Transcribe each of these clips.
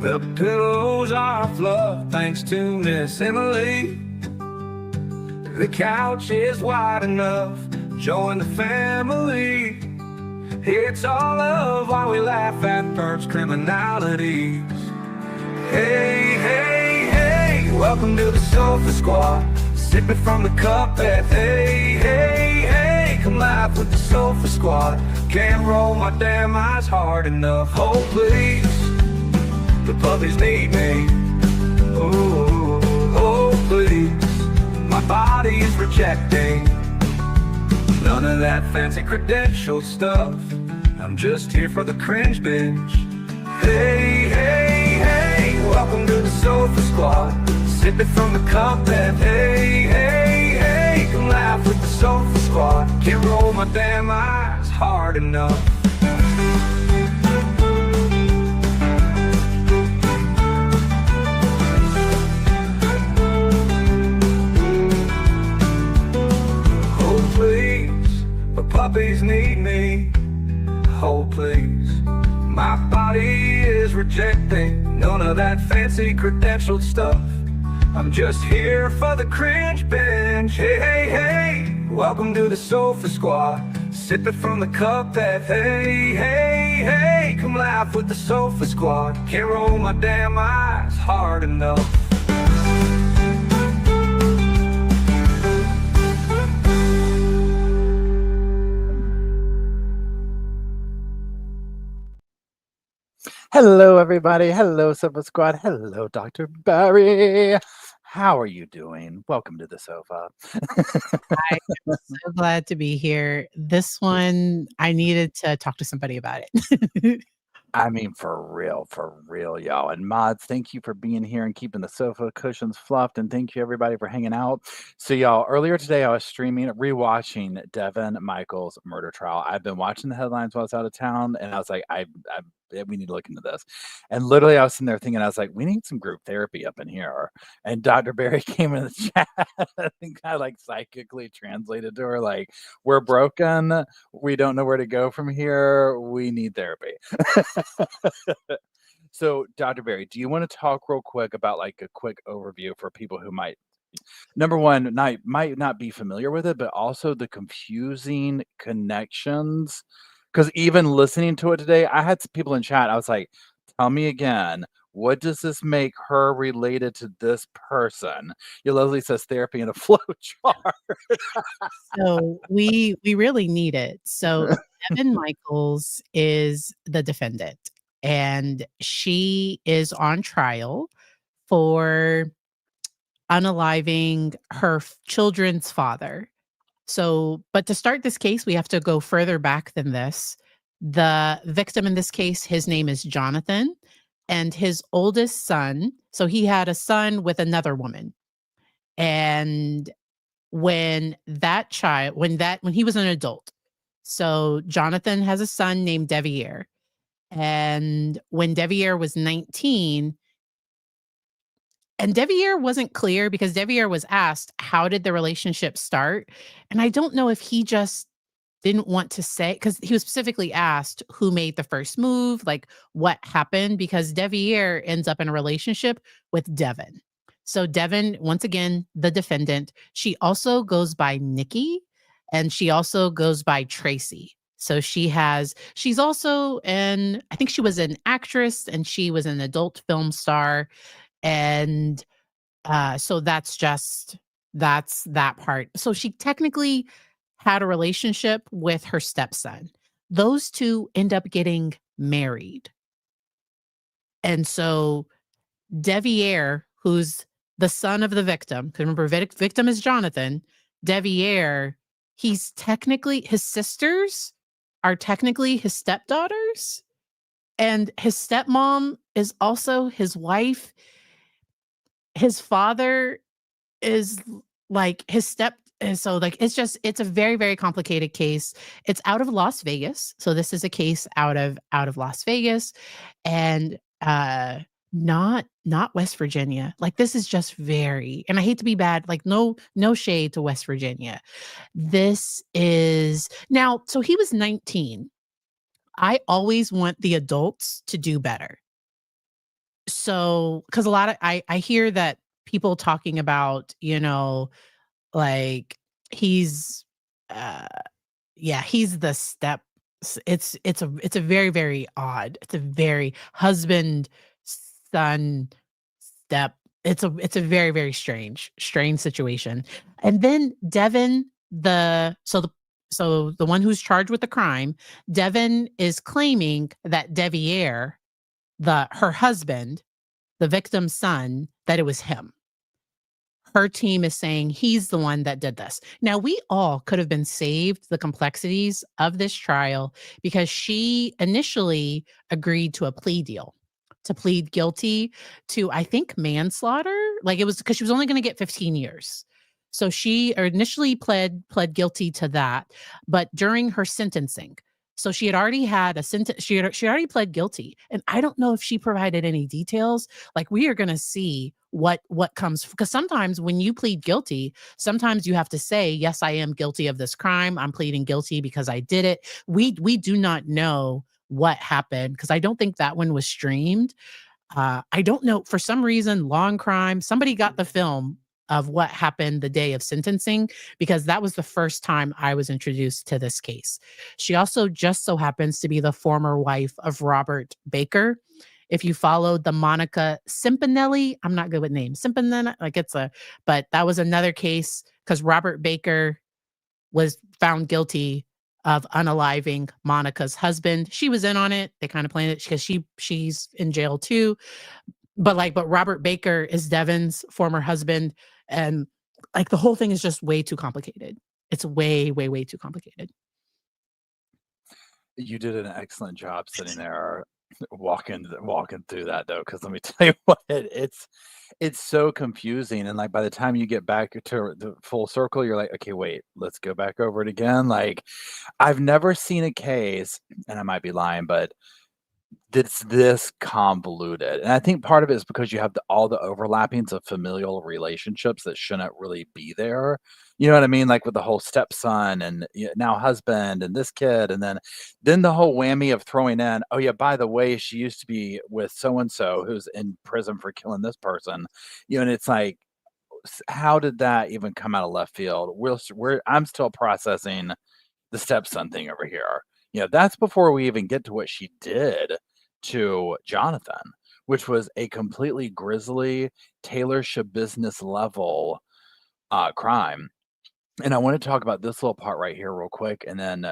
The pillows are fluff thanks to Miss Emily. The couch is wide enough, join the family. It's all love while we laugh at Bert's criminalities. Hey, hey, hey, welcome to the Sofa Squad. Sipping from the cup at hey, hey, hey. Come laugh with the Sofa Squad. Can't roll my damn eyes hard enough. Oh, please, the puppies need me. Oh, oh, please, my body is rejecting none of that fancy credential stuff. I'm just here for the cringe binge. Hey, hey, hey, welcome to the Sofa Squad. Sipping from the cup and hey, hey, hey. Come laugh with the Sofa Squad. Can't roll my damn eyes hard enough. Oh please, the puppies need me. Oh please, my body is rejecting none of that fancy credentialed stuff. I'm just here for the cringe binge. Hey, hey, hey, welcome to the Sofa Squad. Sipping from the cup that hey, hey, hey. Come laugh with the Sofa Squad. Can't roll my damn eyes hard enough. Hello, everybody. Hello, Sofa Squad. Hello, Dr. Barry. How are you doing? Welcome to the sofa. I'm so glad to be here. This one, I needed to talk to somebody about it. I mean, for real, y'all. And mods, thank you for being here and keeping the sofa cushions fluffed. And thank you, everybody, for hanging out. So, y'all, earlier today, I was rewatching Devyn Michael's murder trial. I've been watching the headlines while I was out of town, and I was like, we need to look into this. And literally, I was sitting there thinking, I was like, we need some group therapy up in here. And Dr. Barry came in the chat. I think I like psychically translated to her, like, we're broken. We don't know where to go from here. We need therapy. So, Dr. Barry, do you want to talk real quick about like a quick overview for people who might, number one, might not be familiar with it, but also the confusing connections? Because even listening to it today, I had some people in chat. I was like, tell me again, what does this make her related to this person? Your Leslie says therapy in a flow chart. So we really need it. So Devyn Michaels is the defendant, and she is on trial for unaliving her children's father. So, but to start this case, we have to go further back than this. The victim in this case, his name is Jonathan, and his oldest son, so he had a son with another woman. And when he was an adult, so Jonathan has a son named Devyn. And when Devyn was 19, and Devyn wasn't clear because Devyn was asked, how did the relationship start? And I don't know if he just didn't want to say, because he was specifically asked who made the first move, like what happened, because Devyn ends up in a relationship with Devyn. So Devyn, once again, the defendant, she also goes by Nikki, and she also goes by Tracy. So she's also I think she was an actress, and she was an adult film star. And so that's that part. So she technically had a relationship with her stepson. Those two end up getting married. And so Devyn, who's the son of the victim, because remember, victim is Jonathan. Devyn, his sisters are technically his stepdaughters, and his stepmom is also his wife. His father is like his so like it's a very, very complicated case. It's out of Las Vegas. So this is a case out of Las Vegas, and not West Virginia. Like this is just very, and I hate to be bad, like no shade to West Virginia. This is now, so he was 19. I always want the adults to do better. So, because a lot of I hear that people talking about, like he's, uh, yeah, he's the step. It's a very very odd. It's a very husband son step. It's a very very strange situation. And then Devin, the one who's charged with the crime, Devin is claiming that Devier, her husband, the victim's son, that it was him. Her team is saying he's the one that did this. Now, we all could have been saved the complexities of this trial because she initially agreed to a plea deal, to plead guilty to, I think, manslaughter. Like, it was because she was only going to get 15 years. So she initially pled guilty to that, but during her sentencing, so she had already had a sentence. She already pled guilty, and I don't know if she provided any details. Like, we are going to see what comes, because sometimes when you plead guilty, sometimes you have to say, yes, I am guilty of this crime. I'm pleading guilty because I did it. We do not know what happened because I don't think that one was streamed. I don't know, for some reason, Long Crime, somebody got the film of what happened the day of sentencing, because that was the first time I was introduced to this case. She also just so happens to be the former wife of Robert Baker. If you followed the Monica Simpanelli, I'm not good with names. Simpanelli, but that was another case because Robert Baker was found guilty of unaliving Monica's husband. She was in on it. They kind of planned it because she's in jail too. But Robert Baker is Devyn's former husband, and like the whole thing is just way too complicated. It's way, way, way too complicated. You did an excellent job sitting there walking through that though, because let me tell you what, it's so confusing, and like by the time you get back to the full circle, you're like, okay, wait, let's go back over it again. Like, I've never seen a case, and I might be lying, but that's this convoluted. And I think part of it is because you have all the overlappings of familial relationships that shouldn't really be there. You know what I mean? Like with the whole stepson and now husband and this kid, and then the whole whammy of throwing in, oh yeah, by the way, she used to be with so and so who's in prison for killing this person. And it's like, how did that even come out of left field? I'm still processing the stepson thing over here. That's before we even get to what she did to Jonathan, which was a completely grisly Taylor Schabusiness level crime. And I want to talk about this little part right here real quick, and then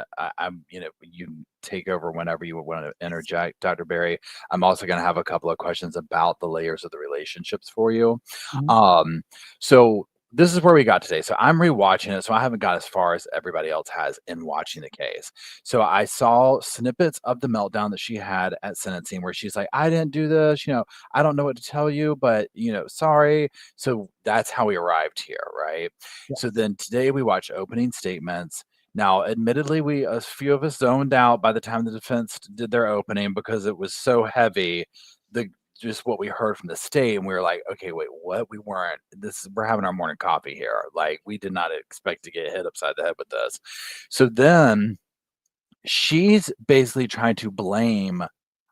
you take over whenever you want to interject, Dr. Barry. I'm also going to have a couple of questions about the layers of the relationships for you. Mhm. So this is where we got today. So I'm rewatching it, so I haven't got as far as everybody else has in watching the case. So I saw snippets of the meltdown that she had at sentencing, where she's like, "I didn't do this. I don't know what to tell you, but sorry." So that's how we arrived here, right? So Yes. then today we watch opening statements. Now, admittedly, a few of us zoned out by the time the defense did their opening because it was so heavy. The Just what we heard from the state, and we were like, okay, wait, what? We're having our morning coffee here. Like, we did not expect to get hit upside the head with this. So then she's basically trying to blame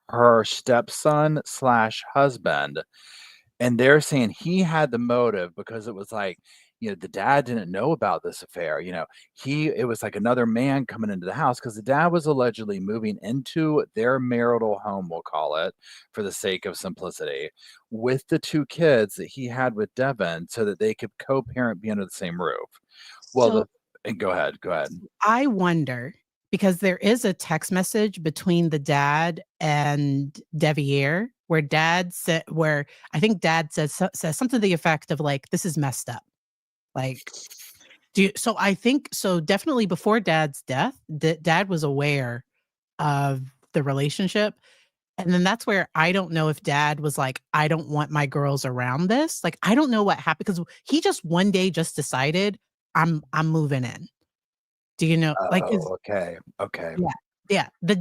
her stepson slash husband, and they're saying he had the motive because it was like, the dad didn't know about this affair. It was like another man coming into the house because the dad was allegedly moving into their marital home, we'll call it, for the sake of simplicity, with the two kids that he had with Devyn so that they could co-parent, be under the same roof. Well, So and go ahead, go ahead. I wonder, because there is a text message between the dad and Devier where I think dad says something to the effect of like, this is messed up. Like, so I think so definitely before dad's death, dad was aware of the relationship. And then that's where I don't know if dad was like, I don't want my girls around this. Like, I don't know what happened because he just one day just decided I'm moving in. Do you know? Like, Oh, okay, okay. yeah. Yeah. The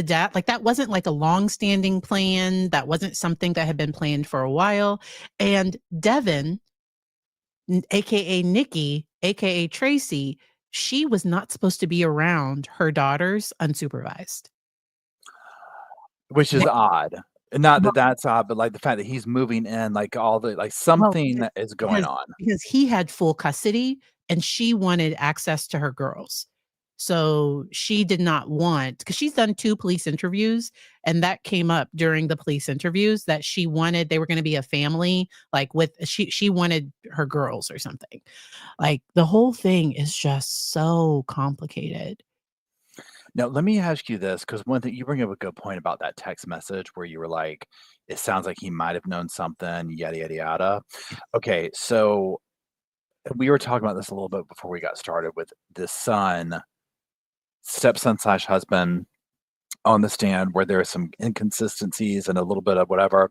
dad, like, that wasn't like a long-standing plan. That wasn't something that had been planned for a while. And Devyn, AKA Nikki, AKA Tracy, she was not supposed to be around her daughters unsupervised. Which is That odd. And not Well, that that's odd, but, like, the fact that he's moving in, like, all the like, well, something is going because on. because he had full custody and she wanted access to her girls. So she did not want, because she's done 2 police interviews, and that came up during the police interviews that she wanted they were gonna be a family, like, with she wanted her girls or something. Like, the whole thing is just so complicated. Now, let me ask you this, because one thing you bring up a good point about that text message where you were like, "It sounds like he might have known something, yada, yada, yada." Okay, so we were talking about this a little bit before we got started with the son, stepson/husband on the stand where there are some inconsistencies and a little bit of whatever.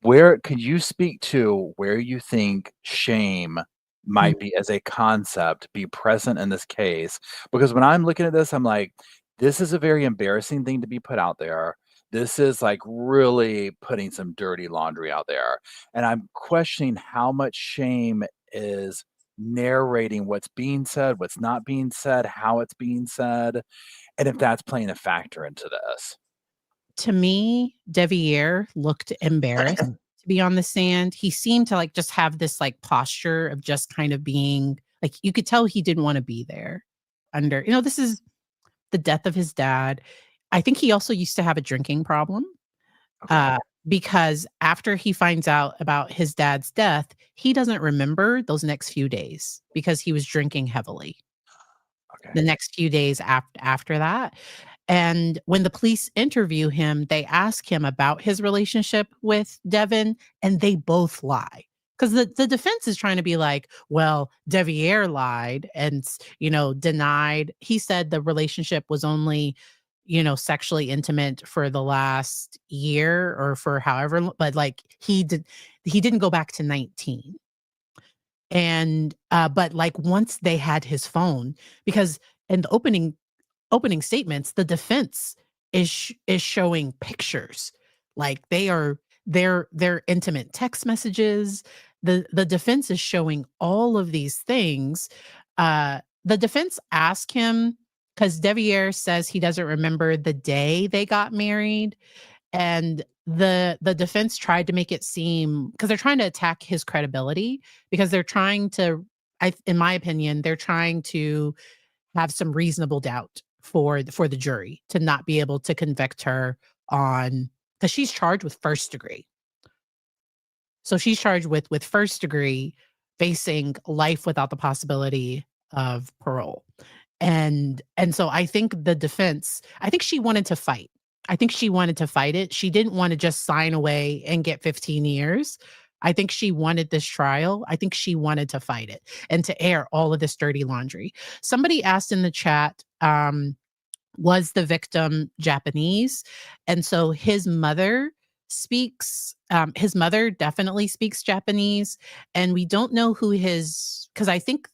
Where could you speak to where you think shame Mm. might be as a concept be present in this case? Because when I'm looking at this, I'm like, this is a very embarrassing thing to be put out there. This is like really putting some dirty laundry out there. And I'm questioning how much shame is narrating what's being said, what's not being said, how it's being said, and if that's playing a factor into this. To me, Devier looked embarrassed to be on the stand. He seemed to, like, just have this, like, posture of just kind of being like, you could tell he didn't wanna be there this is the death of his dad. I think he also used to have a drinking problem, Okay. uh, because after he finds out about his dad's death, he doesn't remember those next few days because he was drinking heavily Okay. the next few days after that. And when the police interview him, they ask him about his relationship with Devyn, and they both lie. Because the defense is trying to be like, well, Devier lied and denied. He said the relationship was only, sexually intimate for the last year or for however, but like he didn't go back to 19. And but like once they had his phone, because in the opening statements, the defense is showing pictures. Like they're intimate text messages. The defense is showing all of these things. The defense asked him because Devier says he doesn't remember the day they got married, and the defense tried to make it seem because they're trying to attack his credibility because they're trying to, in my opinion, they're trying to have some reasonable doubt for the jury to not be able to convict her on because she's charged with first degree. So she's charged with first degree, facing life without the possibility of parole. And so I think the defense, I think she wanted to fight. I think she wanted to fight it. She didn't want to just sign away and get 15 years. I think she wanted this trial. I think she wanted to fight it and to air all of this dirty laundry. Somebody asked in the chat, was the victim Japanese? And so his mother definitely speaks Japanese. And we don't know who because I think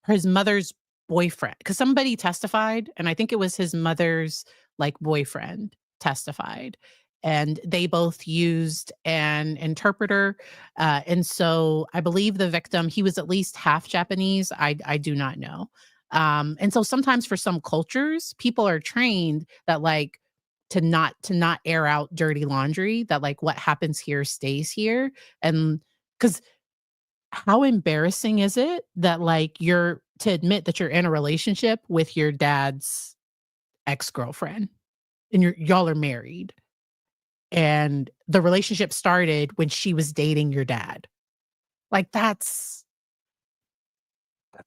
his mother's boyfriend, because somebody testified, and I think it was his mother's like boyfriend testified. And they both used an interpreter. And so I believe the victim, he was at least half Japanese. I do not know. And so sometimes for some cultures, people are trained that like to not air out dirty laundry, that like what happens here stays here. And because how embarrassing is it that like you're to admit that you're in a relationship with your dad's ex-girlfriend and y'all are married and the relationship started when she was dating your dad. Like That's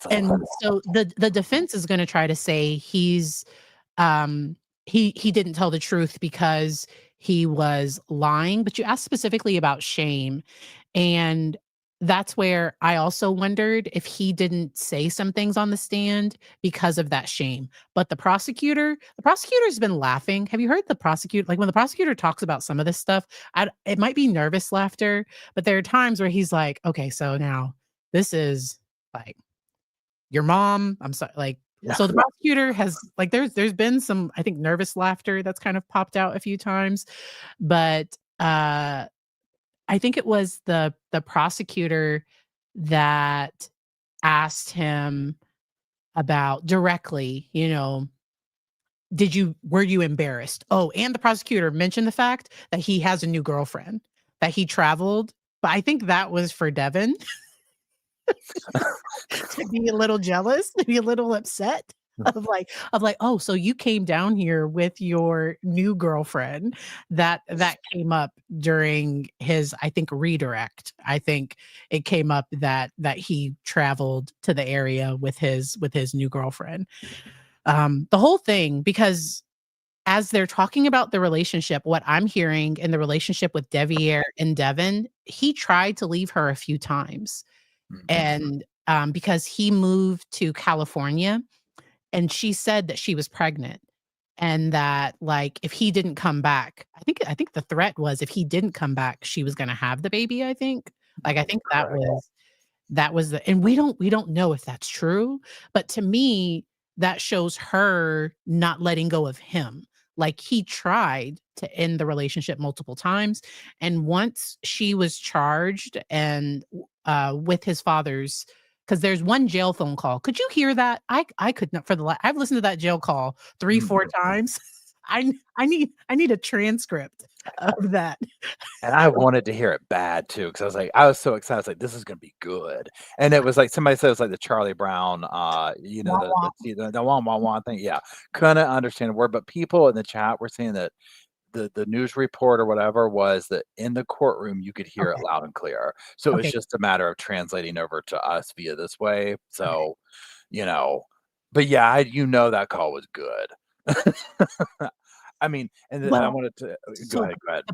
a and lot. so the defense is going to try to say um he didn't tell the truth because he was lying, but you asked specifically about shame, and that's where I also wondered if he didn't say some things on the stand because of that shame. But the prosecutor's been laughing. Have you heard the prosecutor, like when the prosecutor talks about some of this stuff, it might be nervous laughter, but there are times where he's like, okay, so now this is like your mom, I'm sorry, like, Yeah. so the prosecutor has like there's been some, I think, nervous laughter that's kind of popped out a few times, but, I think it was the prosecutor that asked him about directly, were you embarrassed? Oh, and the prosecutor mentioned the fact that he has a new girlfriend, that he traveled. But I think that was for Devyn to be a little jealous, to be a little upset of like, oh, so you came down here with your new girlfriend. That came up during his, I think, redirect. I think it came up that he traveled to the area with his new girlfriend. The whole thing, because as they're talking about the relationship, what I'm hearing in the relationship with Devier and Devyn, he tried to leave her a few times. And because he moved to California, and she said that she was pregnant, and that, like, if he didn't come back, I think the threat was if he didn't come back, she was gonna have the baby, I think. Like, I think Correct. that was the, and we don't know if that's true, but to me, that shows her not letting go of him. Like, he tried to end the relationship multiple times, and once she was charged and with his father's, because there's one jail phone call. Could you hear that? I could not for the I've listened to that jail call 3 4 times. I need a transcript of that. And I wanted to hear it bad too, because I was so excited. I was like, "This is gonna be good." And it was like somebody said it was like the Charlie Brown, Wah, wah. the wah wah wah thing. Yeah, couldn't understand a word, but people in the chat were saying that the news report or whatever was that in the courtroom you could hear it Okay. loud and clear. So it was Okay. just a matter of translating over to us via this way. Okay. So, you know, but yeah, that call was good. I mean, and I Well, wanted to go so ahead, go ahead.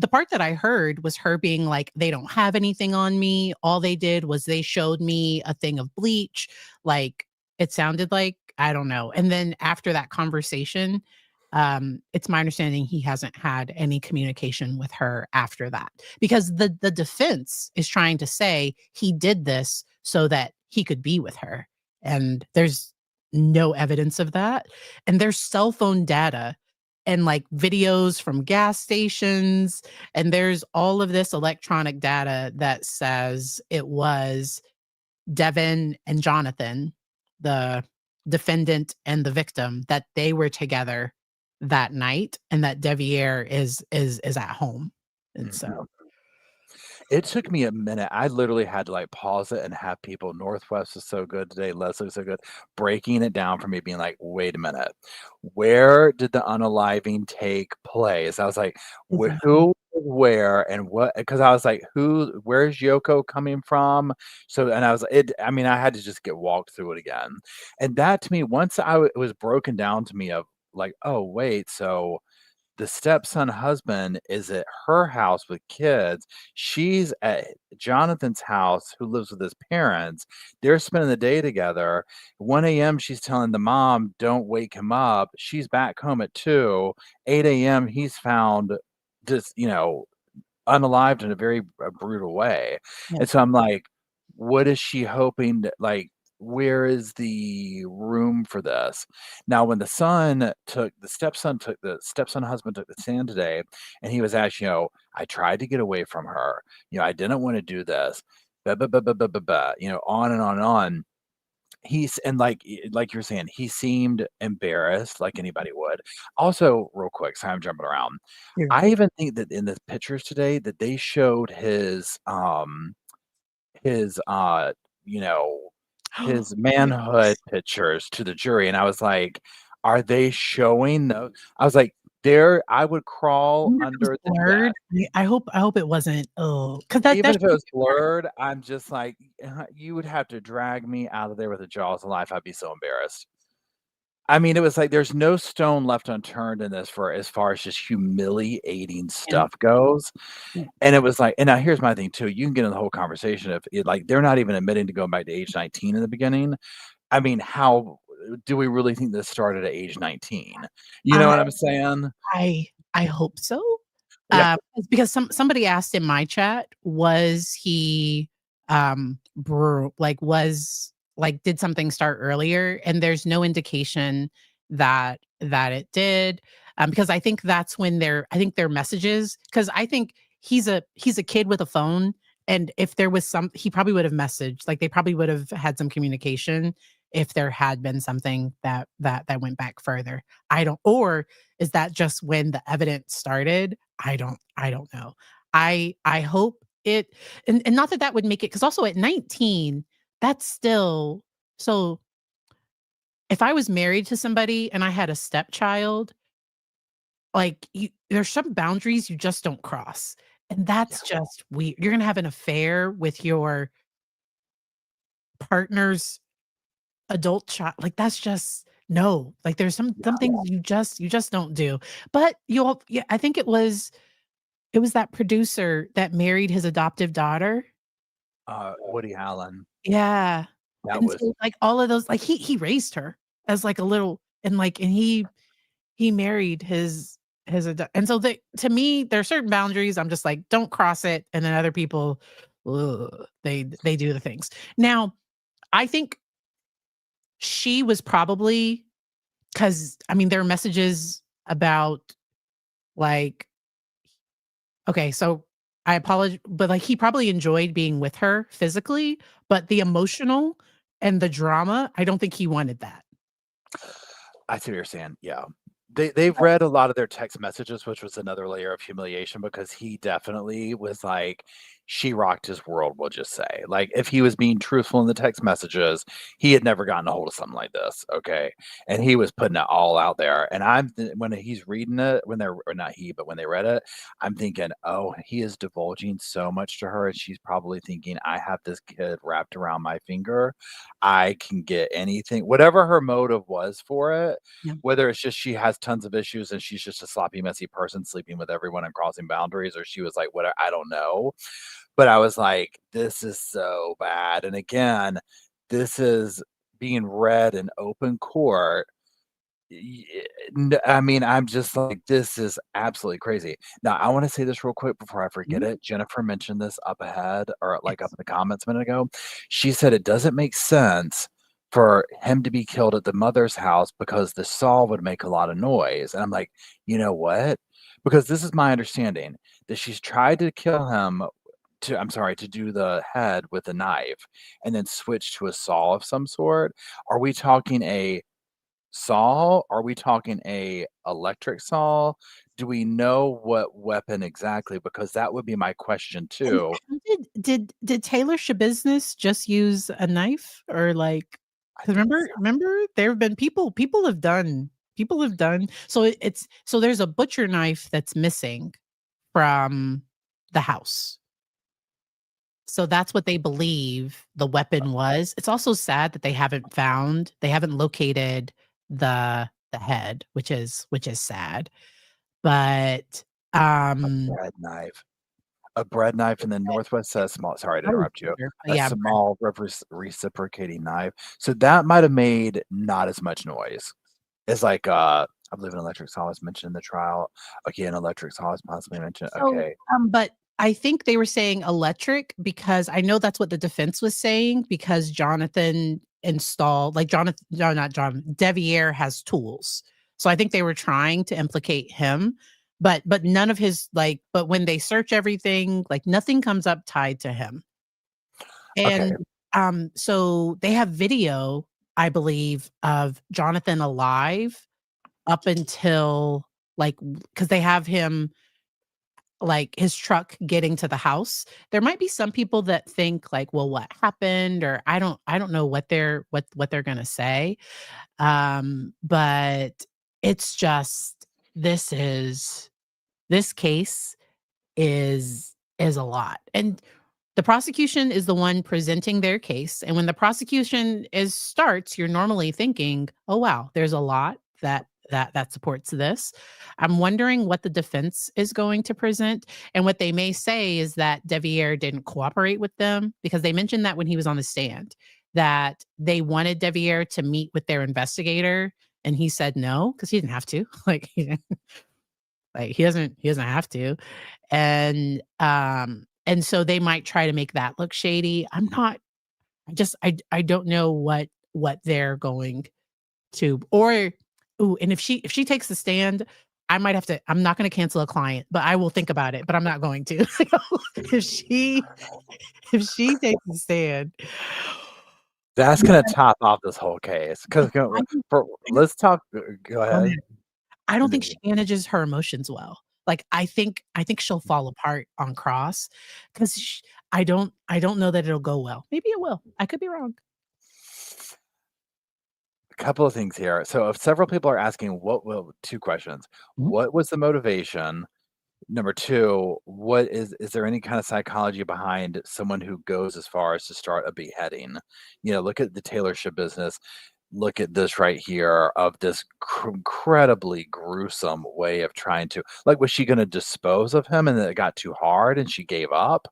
the part that I heard was her being like, "They don't have anything on me. All they did was they showed me a thing of bleach." Like, it sounded like, I don't know. And then after that conversation, it's my understanding he hasn't had any communication with her after that, because the defense is trying to say he did this so that he could be with her, and there's no evidence of that. And there's cell phone data and, like, videos from gas stations, and there's all of this electronic data that says it was Devyn and Jonathan, the defendant and the victim, that they were together that night, and that Devier is at home. And so, Mhm. It took me a minute. I literally had to, like, pause it and have people Northwest is so good today, Leslie's so good, breaking it down for me, being like, "Wait a minute. Where did the unaliving take place?" I was like, exactly. who, where, and what?" Because I was like, where's Yoko coming from?" So and I was I mean, I had to just get walked through it again. And that to me, once it was broken down to me of like, "Oh, wait, so the stepson husband is at her house with kids. She's at Jonathan's house, who lives with his parents. They're spending the day together. 1 a.m., she's telling the mom, don't wake him up. She's back home at 2. 8 a.m., he's found just, unalived in a very brutal way. Yeah. And so I'm like, what is she hoping to like? Where is the room for this? Now, when the stepson husband took the stand today, and he was asked, I tried to get away from her. I didn't want to do this. Blah, blah, blah, blah, blah, blah, blah, on and on and on. He's and like you're saying, he seemed embarrassed like anybody would. Also, real quick, sorry I'm jumping around. You're I good. even think that in the pictures today that they showed his you know, his manhood Yes. pictures to the jury, and I was like, "Are they showing those?" I was like, "There I would I crawl wonder if it was under the blurred. desk." I hope it wasn't. Oh, because Even that if it was blurred, I'm just like, You would have to drag me out of there with the jaws of life, I'd be so embarrassed." I mean, it was like there's no stone left unturned in this for as far as just humiliating yeah, stuff goes, yeah. and it was like and now here's my thing too, you can get in the whole conversation if they're not even admitting to going back to age 19 in the beginning. I mean, how do we really think this started at age 19? You know I what I'm saying? I hope so. Yep. Because somebody asked in my chat, was he did something start earlier? And there's no indication that it did. Because I think that's when their messages, because I think he's a kid with a phone. And if there was he probably would have messaged, like they probably would have had some communication. if there had been something that went back further. I don't, or is that just when the evidence started? I don't know. I hope it, and not that that would make it, because also at 19, that's still, so if I was married to somebody and I had a stepchild, like, there's some boundaries you just don't cross, and Yeah. that's just weird. You're gonna have an affair with your partner's adult child, like, that's just no, like, there's some things you just don't do, but you'll, yeah, I think it was that producer that married his adoptive daughter. Woody Allen. Yeah, That and was so, like, all of those, like, he raised her as, like, a little, and, like, and he married his ado and so they, to me, there are certain boundaries, I'm just like, "Don't cross it," and then other people, ugh, they do the things. Now, I think she was probably, 'cause, I mean, there are messages about, like, okay, so I apologize, but, like, he probably enjoyed being with her physically, but the emotional and the drama, I don't think he wanted that. I see what you're saying, yeah. They've read a lot of their text messages, which was another layer of humiliation because he definitely was like she rocked his world, we'll just say. Like, if he was being truthful in the text messages, he had never gotten a hold of something like this, okay? And he was putting it all out there, and when he's reading it, when they're or not he, but when they read it, I'm thinking, "Oh, he is divulging so much to her," and she's probably thinking, "I have this kid wrapped around my finger. I can get anything." Whatever her motive was for it, Yeah. whether it's just she has tons of issues and she's just a sloppy, messy person sleeping with everyone and crossing boundaries, or she was like, "What? I don't know." But I was like, "This is so bad." And again, this is being read in open court. Y I mean, I'm just like, "This is absolutely crazy." Now, I wanna say this real quick before I forget Mhm. it. Jennifer mentioned this up ahead or, like, up Yes. in the comments a minute ago. She said it doesn't make sense for him to be killed at the mother's house because the saw would make a lot of noise, and I'm like, "You know what?" Because this is my understanding, that she's tried to kill him to I'm sorry, to do the head with a knife and then switch to a saw of some sort. Are we talking a saw? Are we talking a electric saw? Do we know what weapon exactly? Because that would be my question And too. how did Taylor Schabusiness just use a knife, or, like, I 'cause think so. remember there have been people have done, so it's, so there's a butcher knife that's missing from the house. So that's what they believe the weapon was. It's also sad that they haven't located the head, which is sad. But, A um, bread knife. A bread knife in the Northwest says small sorry to probably interrupt you. butcher, but A yeah, bread. small reciprocating knife. So that might have made not as much noise. It's like, I believe an electric saw was mentioned in the trial. Okay, an electric saw is possibly mentioned. So, Okay. but I think they were saying electric because I know that's what the defense was saying, because Jonathan installed, like, Jonathan, no, not John, Devier has tools. So I think they were trying to implicate him, but none of his, like, but when they search everything, like, nothing comes up tied to him. Okay. And so they have video, I believe, of Jonathan alive up until, like, because they have him, like, his truck getting to the house. There might be some people that think, like, well, what happened? Or I don't know what they're gonna say. But it's just, this case is a lot. And the prosecution is the one presenting their case. And when the prosecution is starts, you're normally thinking, "Oh wow, there's a lot that supports this." I'm wondering what the defense is going to present. And what they may say is that Devier didn't cooperate with them, because they mentioned that when he was on the stand, that they wanted Devier to meet with their investigator, and he said no, because he didn't have to. Like, he doesn't have to. And so they might try to make that look shady. I'm not, I don't know what they're going to, or ooh, and if she takes the stand, I might have to, I'm not gonna cancel a client, but I will think about it, but I'm not going to. If she if she takes the stand, That's gonna top off this whole case. Because I don't let's talk. Go go ahead. ahead. I don't And think then she manages her emotions well. Like, I think she'll fall apart on cross 'cause I don't know that it'll go well. Maybe it will. I could be wrong. a couple of things here. So, if several people are asking, what will 2 questions. Mhm. What was the motivation? Number 2, what is there any kind of psychology behind someone who goes as far as to start a beheading? Look at the Taylor Swift business. Look at this right here of this incredibly gruesome way of trying to like, was she gonna dispose of him and then it got too hard and she gave up?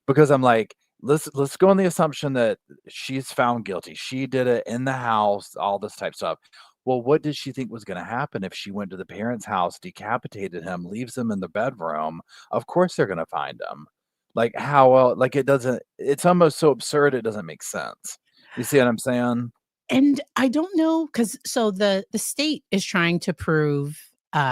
Because I'm like, let's go on the assumption that she's found guilty. She did it in the house, all this type stuff. Well, what did she think was gonna happen if she went to the parents' house, decapitated him, leaves him in the bedroom? Of course they're gonna find him. Like, how like, it doesn't it's almost so absurd, it doesn't make sense. You see what I'm saying? And I don't know because so the state is trying to prove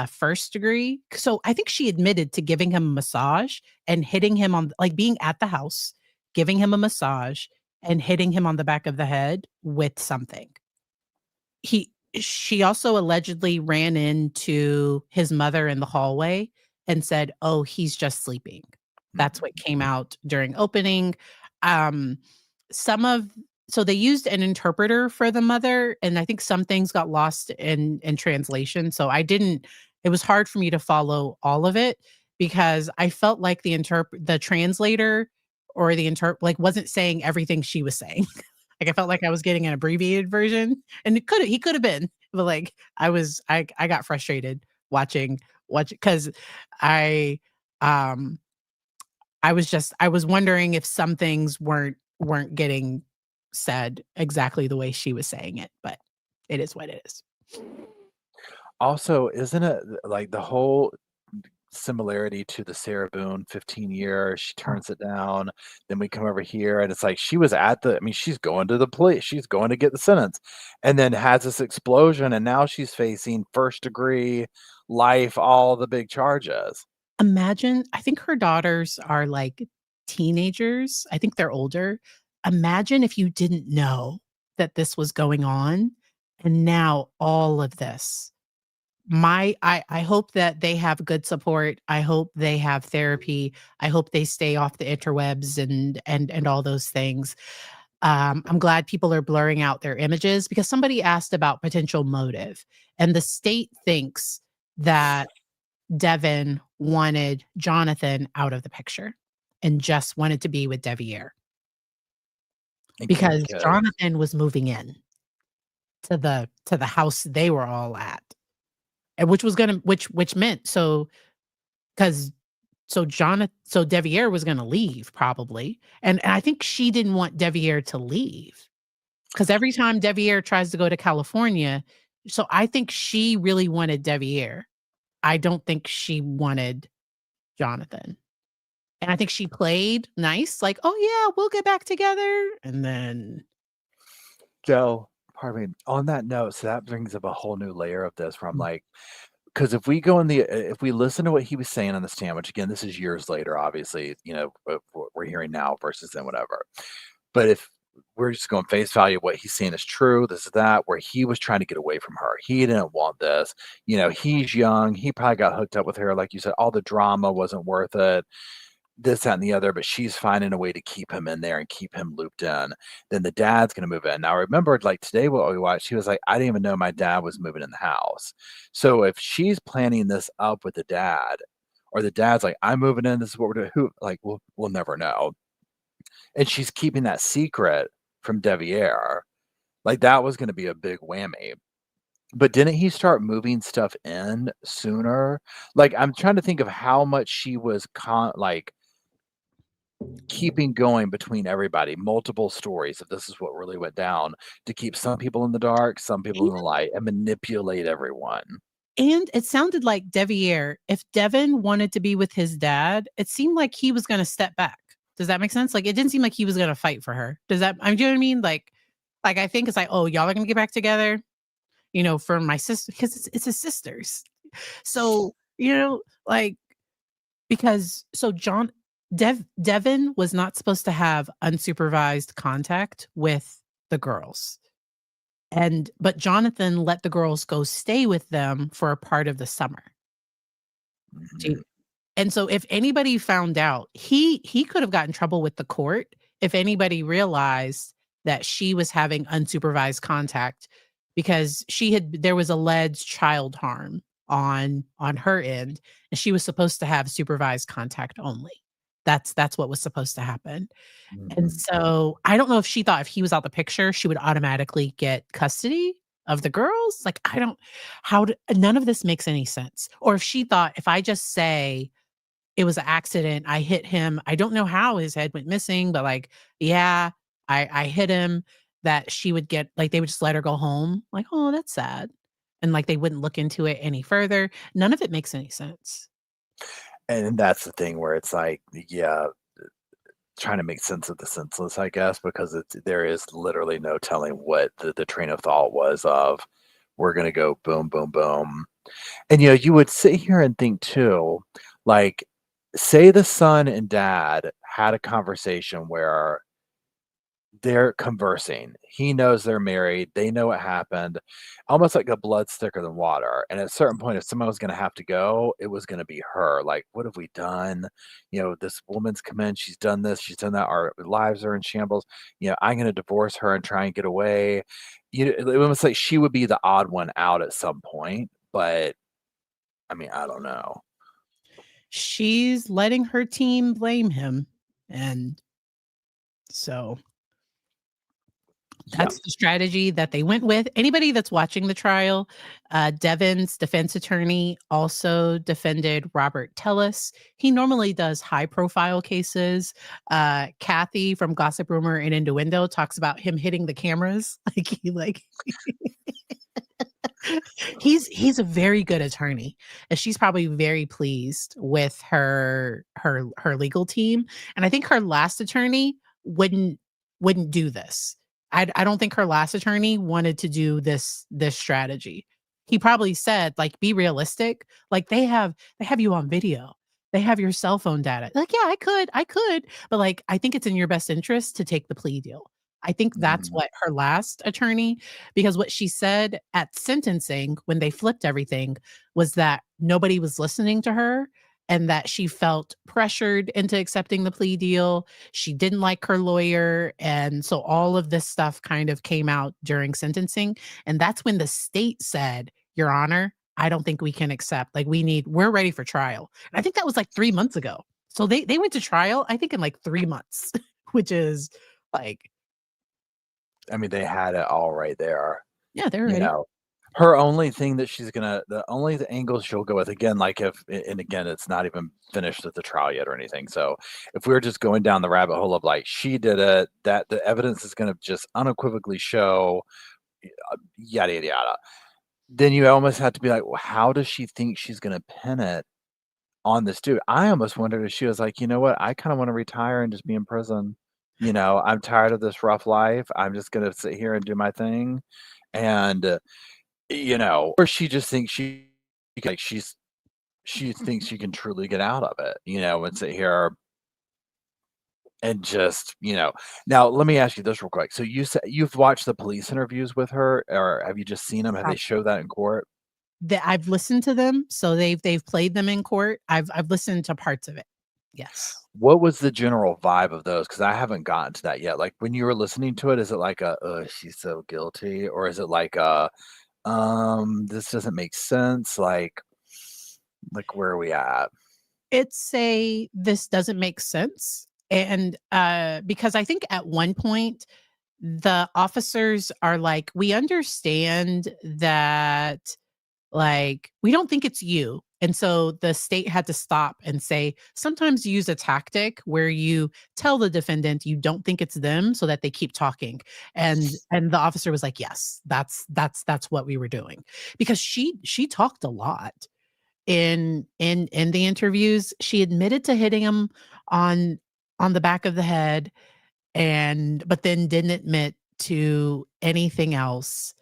first degree. So I think she admitted to giving him a massage and hitting him on like being at the house, giving him a massage and hitting him on the back of the head with something. He She also allegedly ran into his mother in the hallway and said, "Oh, he's just sleeping." That's what Mhm. came out during opening. Um, some of so they used an interpreter for the mother, and I think some things got lost in translation. So I didn't. It was hard for me to follow all of it because I felt like the translator or the like wasn't saying everything she was saying. Like I felt like I was getting an abbreviated version, and he could have been, but like I got frustrated watch because I um I was wondering if some things weren't getting said exactly the way she was saying it, but it is what it is. Also, isn't it like the whole similarity to the Sarah Boone 15 years, she Oh, turns it down, then we come over here and it's like she was at the I mean, she's going to the police, she's going to get the sentence, and then has this explosion, and now she's facing first degree, life, all the big charges. imagine I think her daughters are like teenagers. I think they're older. Imagine if you didn't know that this was going on and now all of this. I hope that they have good support. I hope they have therapy. I hope they stay off the interwebs and all those things. I'm glad people are blurring out their images because somebody asked about potential motive, and the state thinks that Devyn wanted Jonathan out of the picture and just wanted to be with Devier And keep the because kids. Jonathan was moving in to the house they were all at, and which meant so 'cause so Devier was gonna leave probably, and I think she didn't want Devier to leave because every time Devier tries to go to California so I think she really wanted Devier. I don't think she wanted Jonathan, and I think she played nice, like, "Oh, yeah, we'll get back together," and then So, pardon me, on that note, so that brings up a whole new layer of this where I'm mm, like, because if we listen to what he was saying on the stand, which again, this is years later, obviously, what we're hearing now versus then whatever. But if we're just going face value, what he's saying is true, this is that, where he was trying to get away from her. He didn't want this. He's young. He probably got hooked up with her. Like you said, all the drama wasn't worth it, this, that, and the other, but she's finding a way to keep him in there and keep him looped in. Then the dad's gonna move in. Now, remember, like today, what we watched, he was like, I didn't even know my dad was moving in the house. So if she's planning this up with the dad, or the dad's like, I'm moving in, this is what we're doing, who like we'll never know. And she's keeping that secret from Devier. Like that was gonna be a big whammy. But didn't he start moving stuff in sooner? Like, I'm trying to think of how much she was like keeping going between everybody, multiple stories if this is what really went down, to keep some people in the dark, some people in the light, and manipulate everyone. and it sounded like Devier, if Devin wanted to be with his dad, it seemed like he was gonna step back. Does that make sense? Like, it didn't seem like he was gonna fight for her. Does that do you know what I mean? Like, I think it's like, "Oh, y'all are gonna get back together, for my sister," because it's his sisters. So, like, because so Devin was not supposed to have unsupervised contact with the girls. But Jonathan let the girls go stay with them for a part of the summer. Mhm. And so if anybody found out, he could have gotten in trouble with the court if anybody realized that she was having unsupervised contact, because there was alleged child harm on her end, and she was supposed to have supervised contact only. That's what was supposed to happen. And Mhm. so I don't know if she thought if he was out the picture, she would automatically get custody of the girls. Like, I don't, none of this makes any sense. Or if she thought if I just say it was an accident, I hit him, I don't know how his head went missing, but like, yeah, I hit him, that she would get, like, they would just let her go home. Like, oh, that's sad. And like, they wouldn't look into it any further. None of it makes any sense. And that's the thing where it's like, yeah, trying to make sense of the senseless, I guess, because there is literally no telling what the train of thought was of, we're gonna go boom, boom, boom. And you would sit here and think too, like, say the son and dad had a conversation where they're conversing. He knows they're married. They know what happened. Almost like a blood's thicker than water. And at a certain point, if someone was going to have to go, it was going to be her. Like, what have we done? This woman's come in. She's done this. She's done that. Our lives are in shambles. I'm going to divorce her and try and get away. It was like she would be the odd one out at some point. But I mean, I don't know. She's letting her team blame him. And so Yeah. that's the strategy that they went with. Anybody that's watching the trial, Devyn's defense attorney also defended Robert Tellis. He normally does high-profile cases. Kathy from Gossip Rumor and Innuendo talks about him hitting the cameras. He's a very good attorney, and she's probably very pleased with her legal team. And I think her last attorney wouldn't do this. I don't think her last attorney wanted to do this strategy. He probably said, like, be realistic. Like, they have you on video. They have your cell phone data. Like, yeah, I could, but like, I think it's in your best interest to take the plea deal. I think that's Mhm. what her last attorney, because what she said at sentencing when they flipped everything was that nobody was listening to her, and that she felt pressured into accepting the plea deal. She didn't like her lawyer. And so all of this stuff kind of came out during sentencing. And that's when the state said, Your Honor, I don't think we can accept. Like, we're ready for trial. And I think that was like 3 months ago. So they went to trial, I think, in like 3 months, which is like, I mean, they had it all right there. yeah, they're You ready. know, her only thing that the angle she'll go with, again, like, and again, it's not even finished with the trial yet or anything. So if we're just going down the rabbit hole of like, she did it, that the evidence is going to just unequivocally show, yada, yada, yada, then you almost have to be like, well, how does she think she's going to pin it on this dude? I almost wondered if she was like, you know what? I kind of want to retire and just be in prison. I'm tired of this rough life. I'm just going to sit here and do my thing. And or she just thinks like she thinks she can truly get out of it, and sit here and just, now let me ask you this real quick. So you said you've watched the police interviews with her, or have you just seen them? Have they showed that in court? That I've listened to them, so they've played them in court. I've listened to parts of it. Yes. What was the general vibe of those? Because I haven't gotten to that yet. Like, when you were listening to it, is it like she's so guilty, or is it like this doesn't make sense? Like, where are we at? It's a this doesn't make sense. And because I think at one point the officers are like, we understand that, like, we don't think it's you. And so the state had to stop and say, sometimes use a tactic where you tell the defendant you don't think it's them so that they keep talking. And the officer was like, yes, that's what we were doing. Because she talked a lot in the interviews. She admitted to hitting him on on the back of the head, and but then didn't admit to anything else.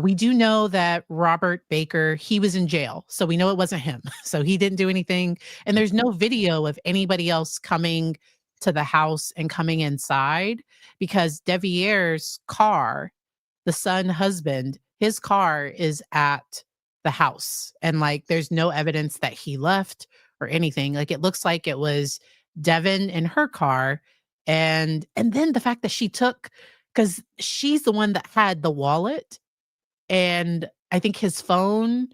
We do know that Robert Baker, he was in jail, so we know it wasn't him. So he didn't do anything, and there's no video of anybody else coming to the house and coming inside because Devier's car, the son husband, his car is at the house. And like there's no evidence that he left or anything. Like it looks like it was Devyn in her car. And then the fact that she took because she's the one that had the wallet and I think his phone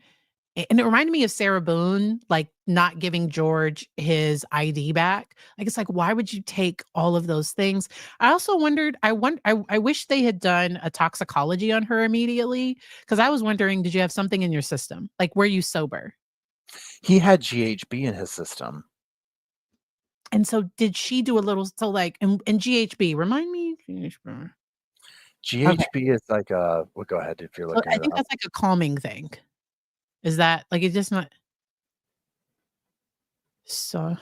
and it reminded me of Sarah Boone, like, not giving George his ID back. Like, it's like, why would you take all of those things? I also wondered, I wish they had done a toxicology on her immediately, because I was wondering, did you have something in your system? Like, were you sober? He had GHB in his system. And so did she do a little so, like and GHB, remind me? Okay. GHB is like a well, go ahead if you're So looking I it think up. that's like a calming thing. Is that like, it's just not so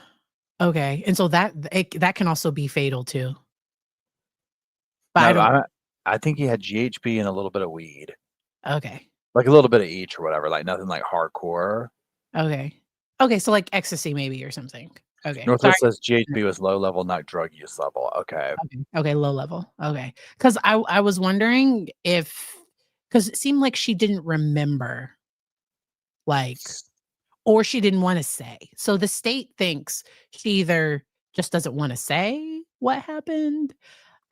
okay, and so that can also be fatal too. But I No, don't I think he had GHB and a little bit of weed. okay. Like a little bit of each or whatever, like nothing like hardcore. Okay. Okay, so like ecstasy maybe or something. Okay. Sorry. Northwest says GHB was low level, not drug use level. Okay. Okay. Okay, low level. Okay. Because I was wondering if because it seemed like she didn't remember, like, or she didn't want to say. So the state thinks she either just doesn't want to say what happened.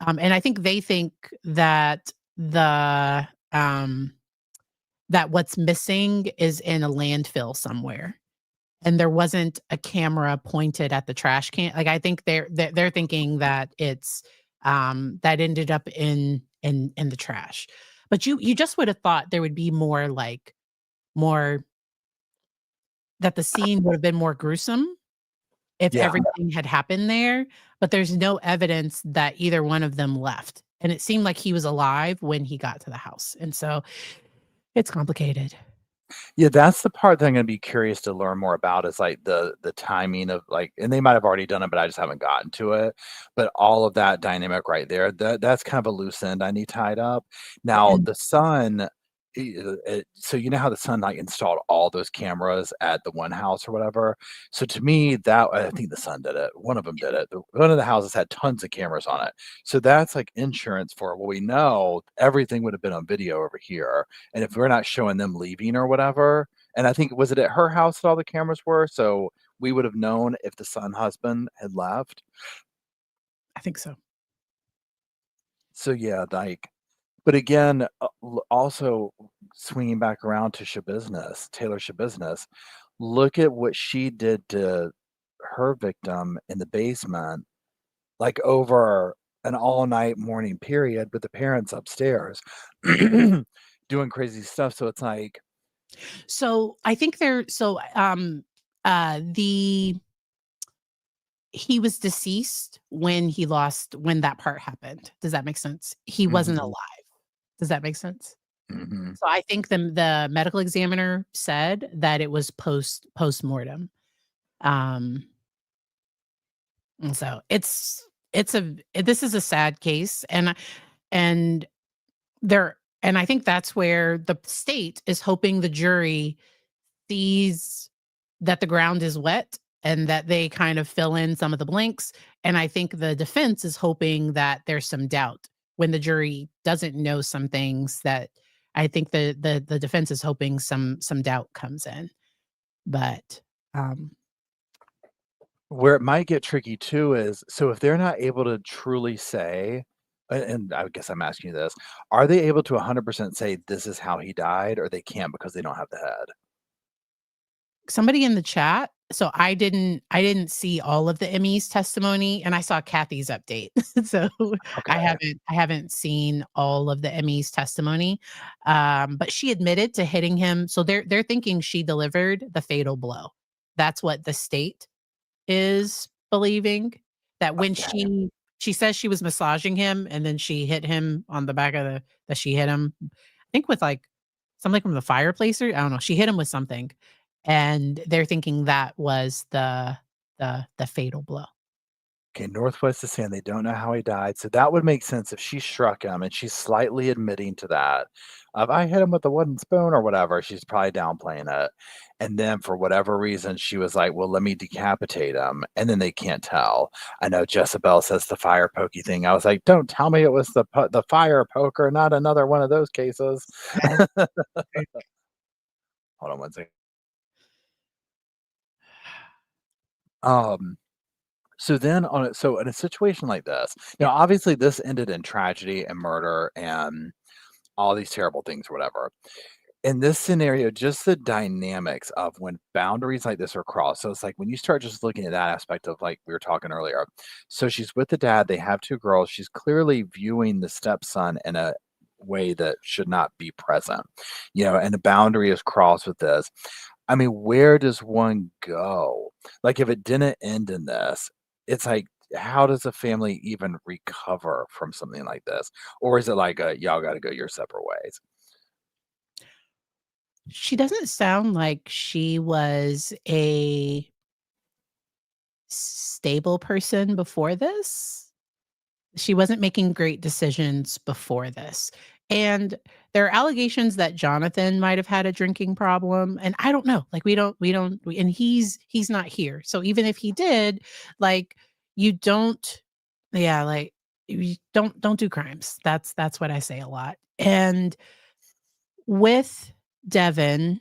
And I think they think that the that what's missing is in a landfill somewhere. And there wasn't a camera pointed at the trash can. Like I think they're thinking that it's that ended up in the trash. But you just would have thought there would be more like more that the scene would have been more gruesome if Yeah. everything had happened there, but there's no evidence that either one of them left. And it seemed like he was alive when he got to the house. And so it's complicated. Yeah, that's the part that I'm gonna be curious to learn more about is like the timing of like and they might have already done it, but I just haven't gotten to it. But all of that dynamic right there, that's kind of a loose end I need tied up. Now And the son, so you know how the son like installed all those cameras at the one house or whatever. So to me, that I think the son did it. One of them did it. One of the houses had tons of cameras on it. So that's like insurance for well, we know everything would have been on video over here. And if we're not showing them leaving or whatever, and I think was it at her house that all the cameras were? So we would have known if the son husband had left. I think so. So yeah, like, but again, also swinging back around to Shabizz, Taylor Shabizz, look at what she did to her victim in the basement, like over an all night morning period with the parents upstairs doing crazy stuff. So it's like, So I think the he was deceased when that part happened. Does that make sense? He wasn't mhm, alive. Does that make sense? mhm. So I think the medical examiner said that it was postmortem. Um, and so this is a sad case, and there and I think that's where the state is hoping the jury sees that the ground is wet and that they kind of fill in some of the blanks. And I think the defense is hoping that there's some doubt when the jury doesn't know some things that I think the defense is hoping some doubt comes in. But um Where it might get tricky too is, so if they're not able to truly say, and I guess I'm asking you this, are they able to 100% say this is how he died, or they can't because they don't have the head? somebody in the chat. So I didn't see all of the Emmy's testimony and I saw Kathy's update. So Okay. I haven't seen all of the Emmy's testimony. But she admitted to hitting him. So they're thinking she delivered the fatal blow. That's what the state is believing, that when Okay. she says she was massaging him and then she hit him on the back of the that she hit him, I think with like something from the fireplace or I don't know, she hit him with something, and they're thinking that was the fatal blow. Okay, Northwest is saying they don't know how he died. So that would make sense if she struck him and she's slightly admitting to that. If I hit him with a wooden spoon or whatever, she's probably downplaying it. And then for whatever reason, she was like, well, let me decapitate him. And then they can't tell. I know Jezebel says the fire pokey thing. I was like, don't tell me it was the fire poker, not another one of those cases. Hold on one second. Um, So then so in a situation like this, obviously this ended in tragedy and murder and all these terrible things or whatever. In this scenario, just the dynamics of when boundaries like this are crossed. So it's like when you start just looking at that aspect of like we were talking earlier. So she's with the dad, they have two girls. She's clearly viewing the stepson in a way that should not be present, and the boundary is crossed with this. I mean, where does one go? Like, if it didn't end in this, it's like, how does a family even recover from something like this? Or is it like, y'all got to go your separate ways? She doesn't sound like she was a stable person before this. She wasn't making great decisions before this. And there are allegations that Jonathan might have had a drinking problem. And I don't know. Like and he's not here. So even if he did, like you don't, yeah, like you don't do crimes. That's what I say a lot. And with Devyn,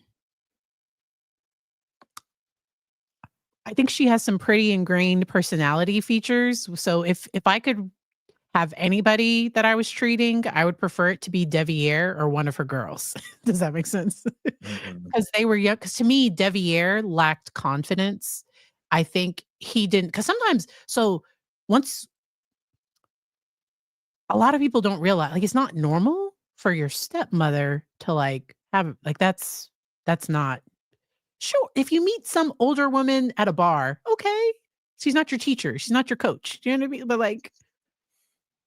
I think she has some pretty ingrained personality features. So if I could have anybody that I was treating, I would prefer it to be Deviere or one of her girls. Does that make sense? Mhm. Because they were young. Because to me, Deviere lacked confidence. I think he didn't. Because sometimes, so once a lot of people don't realize, like, it's not normal for your stepmother to like have like that's not sure. If you meet some older woman at a bar, okay, she's not your teacher, she's not your coach. Do you know what I mean? But like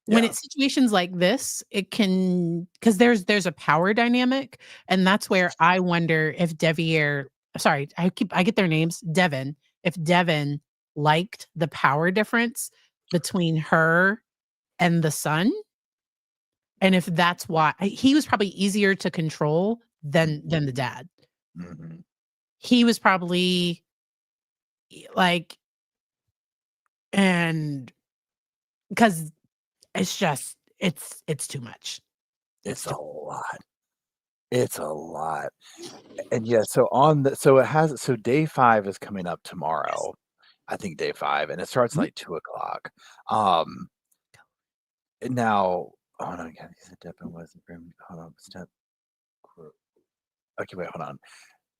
when Yeah. it's situations like this, it can because there's a power dynamic, and that's where I wonder if Deviere sorry, I get their names, Devyn, if Devyn liked the power difference between her and the son, and if that's why he was probably easier to control than the dad. Mhm. He was probably like and because it's just it's too much. It's It's a too lot. It's a lot. And yeah, so day 5 is coming up yes. tomorrow. I think day 5, and it starts Mhm. like 2 o'clock. Um, now, hold on, Kathy said Devin was the hold on, step. Okay, wait, hold on.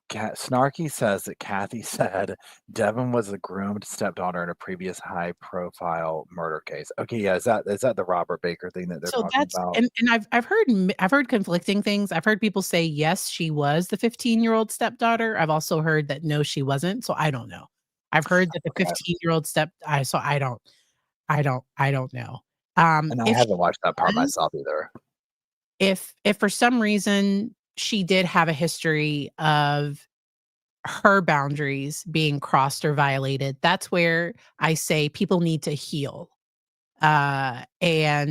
Snarky says that Kathy said Devin was a groomed stepdaughter in a previous high-profile murder case. Okay, yeah, is that the Robert Baker thing that they're So talking that's about? and I've heard conflicting things. I've heard people say, yes, she was the 15-year-old stepdaughter. I've also heard that, no, she wasn't, so I don't know. I've heard that the Okay, 15-year-old so I don't know. and I If haven't she watched that part was myself either. if for some reason she did have a history of her boundaries being crossed or violated, that's where I say people need to heal. And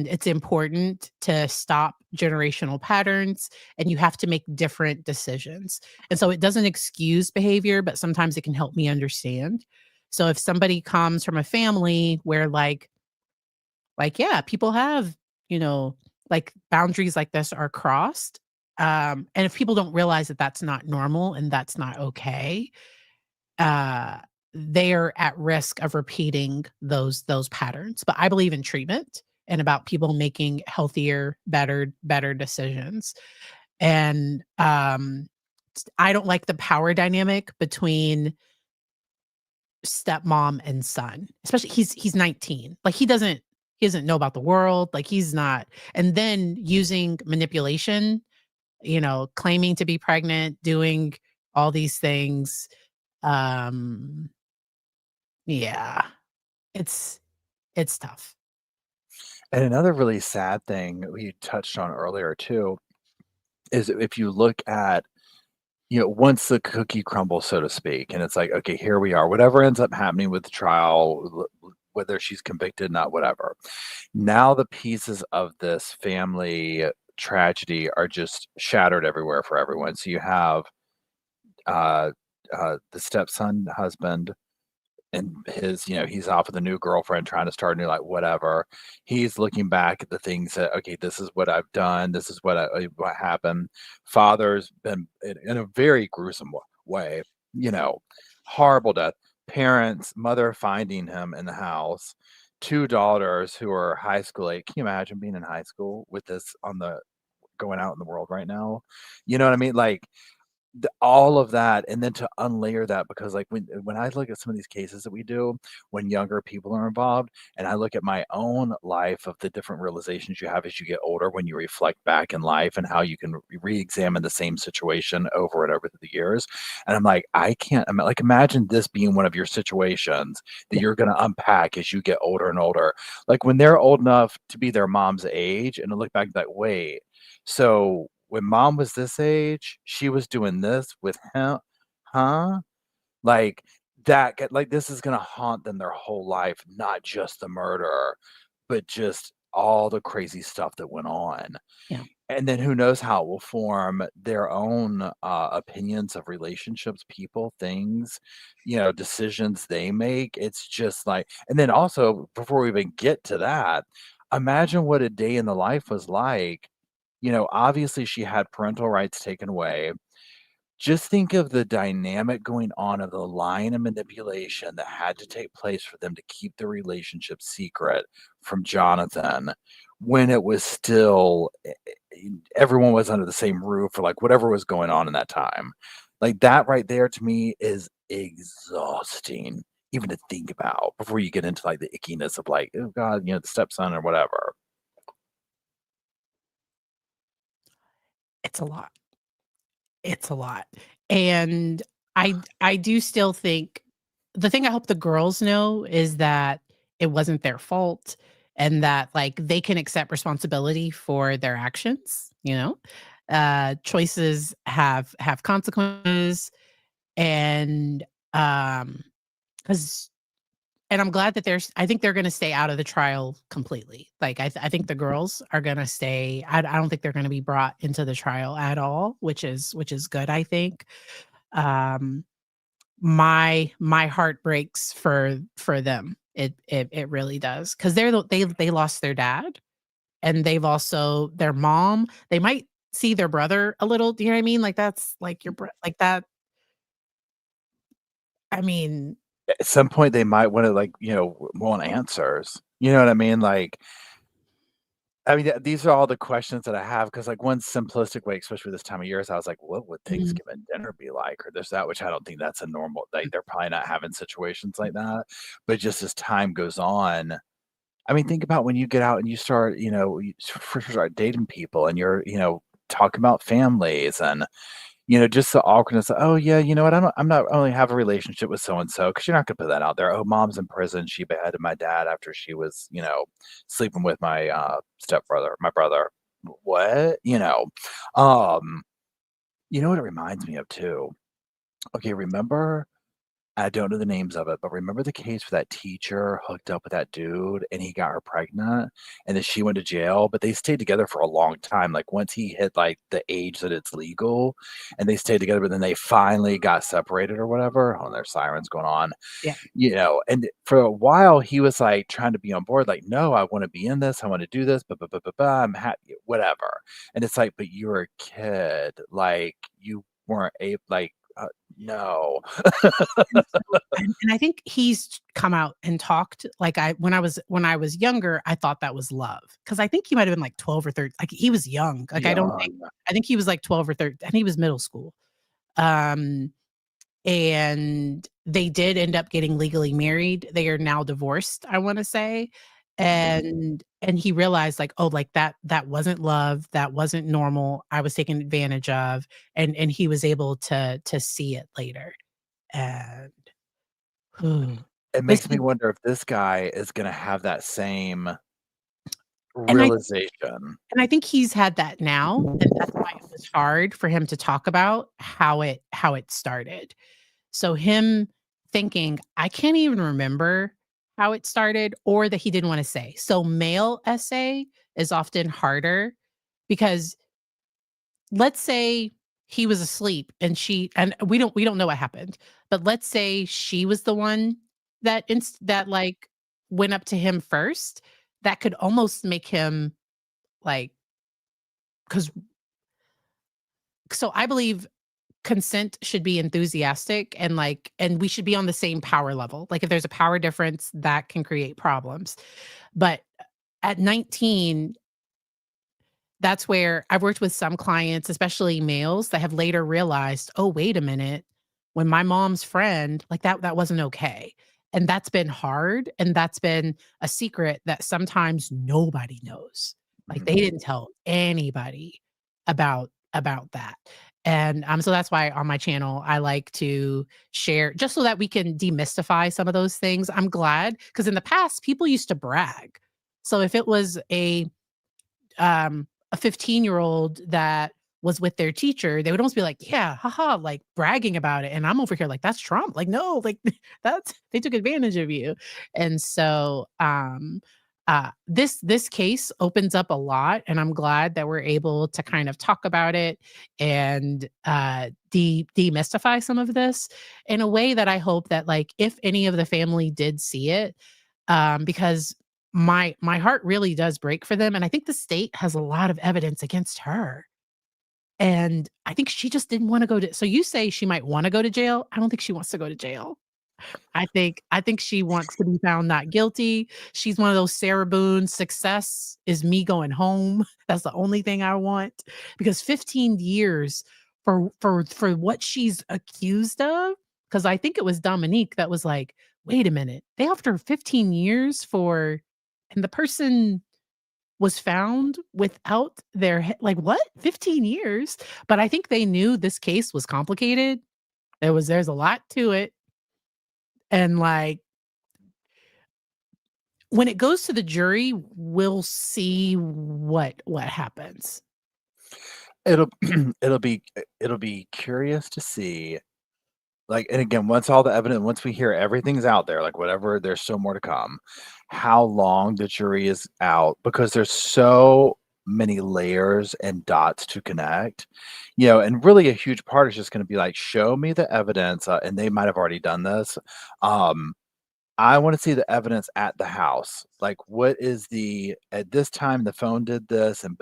it's important to stop generational patterns, and you have to make different decisions. And so it doesn't excuse behavior, but sometimes it can help me understand. So if somebody comes from a family where yeah, people have, you know, like boundaries like this are crossed. And if people don't realize that that's not normal and that's not okay, uh, they are at risk of repeating those patterns. But I believe in treatment and about people making healthier, better decisions. And I don't like the power dynamic between stepmom and son. Especially he's 19. Like he doesn't know about the world. Like he's not. And then using manipulation, claiming to be pregnant, doing all these things. Um Yeah, it's it's tough. And another really sad thing we touched on earlier too is if you look at, once the cookie crumbles, so to speak, and it's like, okay, here we are. Whatever ends up happening with the trial, whether she's convicted, not whatever. Now the pieces of this family tragedy are just shattered everywhere for everyone. So you have uh, the stepson husband and his, he's off with a new girlfriend trying to start a new, like, whatever. He's looking back at the things that, okay, this is what I've done. This is what happened. Father's been in a very gruesome way, you know, horrible death. Parents, mother finding him in the house, two daughters who are high school age. Can you imagine being in high school with this going out in the world right now? You know what I mean? Like, all of that, and then to unlayer that, because like when I look at some of these cases that we do when younger people are involved, and I look at my own life of the different realizations you have as you get older, when you reflect back in life and how you can re-examine the same situation over and over through the years, and I'm like, I can't like, imagine this being one of your situations that Yeah. you're going to unpack as you get older and older, like when they're old enough to be their mom's age, and to look back like, wait, so when mom was this age, she was doing this with him, huh? Like, like, this is gonna haunt them their whole life, not just the murder, but just all the crazy stuff that went on. Yeah. And then who knows how it will form their own opinions of relationships, people, things, decisions they make. It's just like, and then also, before we even get to that, imagine what a day in the life was like. Obviously she had parental rights taken away. Just think of the dynamic going on of the lying and manipulation that had to take place for them to keep the relationship secret from Jonathan, when it was still everyone was under the same roof, or like whatever was going on in that time. Like, that right there to me is exhausting even to think about, before you get into like the ickiness of like, oh God, the stepson or whatever. It's a lot. It's a lot. And I do still think the thing I hope the girls know is that it wasn't their fault, and that, like, they can accept responsibility for their actions, you know? Choices have consequences, and, um, 'cause and I'm glad that I think they're gonna stay out of the trial completely. Like, I think the girls are gonna stay. I don't think they're gonna be brought into the trial at all, which is good, I think. Um, my heart breaks for them. It really does, because they lost their dad, and they've also their mom. They might see their brother a little. Do you know what I mean? Like, that's like like that. I mean, At some point, they might wanna, like, want answers. You know what I mean? Like, I mean, these are all the questions that I have, because, like, one simplistic way, especially this time of year, is I was like, "What would mhm, Thanksgiving dinner be like?" Or this, that, which I don't think that's a normal, like, they're probably not having situations like that. But just as time goes on, I mean, think about when you get out and you start, you first start dating people, and you're, talking about families, and just the awkwardness of, "Oh, yeah, you know what? I'm not only have a relationship with so and so," because you're not gonna put that out there. "Oh, mom's in prison. She beheaded my dad after she was, sleeping with my, stepbrother, my brother." What? Um, you know what it reminds me of too? Okay, remember, I don't know the names of it, but remember the case where that teacher hooked up with that dude and he got her pregnant, and then she went to jail, but they stayed together for a long time. Like, once he hit like the age that it's legal, and they stayed together, but then they finally got separated or whatever. Oh, there's sirens going on. yeah. And for a while he was like trying to be on board, like, no, I want to be in this, I want to do this, but I'm happy, whatever. And it's like, but you were a kid, like, you weren't able, like, no. And so and I think he's come out and talked, like, when I was younger, I thought that was love, because I think he might have been, like, 12 or 13. Like, he was young, like, Young. I think he was, like, 12 or 13. I think he was middle school. Um, and they did end up getting legally married. They are now divorced, I wanna say, and he realized, like, "Oh, like, that wasn't love, that wasn't normal, I was taken advantage of," and he was able to see it later, and It but makes me see, wonder if this guy is gonna have that same and I realization. and I think he's had that now, and that's why it was hard for him to talk about how it started. So him thinking, "I can't even remember how it started or that he didn't want to say. So male essay is often harder because let's say he was asleep and we don't know what happened, but let's say she was the one that like went up to him first. That could almost make him like, because so I believe consent should be enthusiastic and like, and we should be on the same power level. Like if there's a power difference, that can create problems. But at 19, that's where I've worked with some clients, especially males, that have later realized, oh, wait a minute, when my mom's friend, like that wasn't okay. And that's been hard. And that's been a secret that sometimes nobody knows. Like they didn't tell anybody about that. And so that's why on my channel I like to share just so that we can demystify some of those things. I'm glad because in the past people used to brag. So if it was a 15-year-old that was with their teacher, they would almost be like, yeah, haha, like bragging about it. And I'm over here like, that's Trump. Like, no, like that's they took advantage of you. And so this case opens up a lot, and I'm glad that we're able to kind of talk about it and demystify some of this in a way that I hope that like if any of the family did see it, because my heart really does break for them, and I think the state has a lot of evidence against her, and I think she just didn't wanna go to so you say she might wanna go to jail? I don't think she wants to go to jail. I think she wants to be found not guilty. She's one of those Sarah Boone, "Success is me going home. That's the only thing I want." Because 15 years for what she's accused of, because I think it was Dominique that was like, "Wait a minute, they offered her 15 years for" and the person was found without their like, "What? 15 years?" But I think they knew this case was complicated. There's a lot to it, and, like, when it goes to the jury, we'll see what happens. It'll it'll be curious to see, like, and again, once all the evidence, once we hear everything's out there, like whatever, there's still more to come, how long the jury is out because there's so many layers and dots to connect, and really a huge part is just going to be like, show me the evidence, and they might have already done this. Um, I wanna see the evidence at the house. Like, what is the at this time, the phone did this and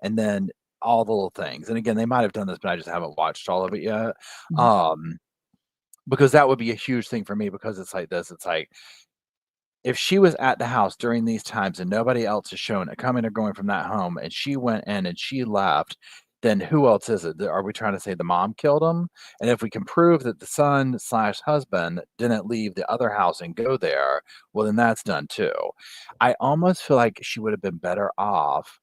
and then all the little things. And again, they might have done this, but I just haven't watched all of it yet. Mhm. Um, because that would be a huge thing for me because it's like this, it's like if she was at the house during these times and nobody else is showing it coming or going from that home and she went in and she left, then who else is it? Are we trying to say the mom killed him? And if we can prove that the son/husband didn't leave the other house and go there, well, then that's done too. I almost feel like she would have been better off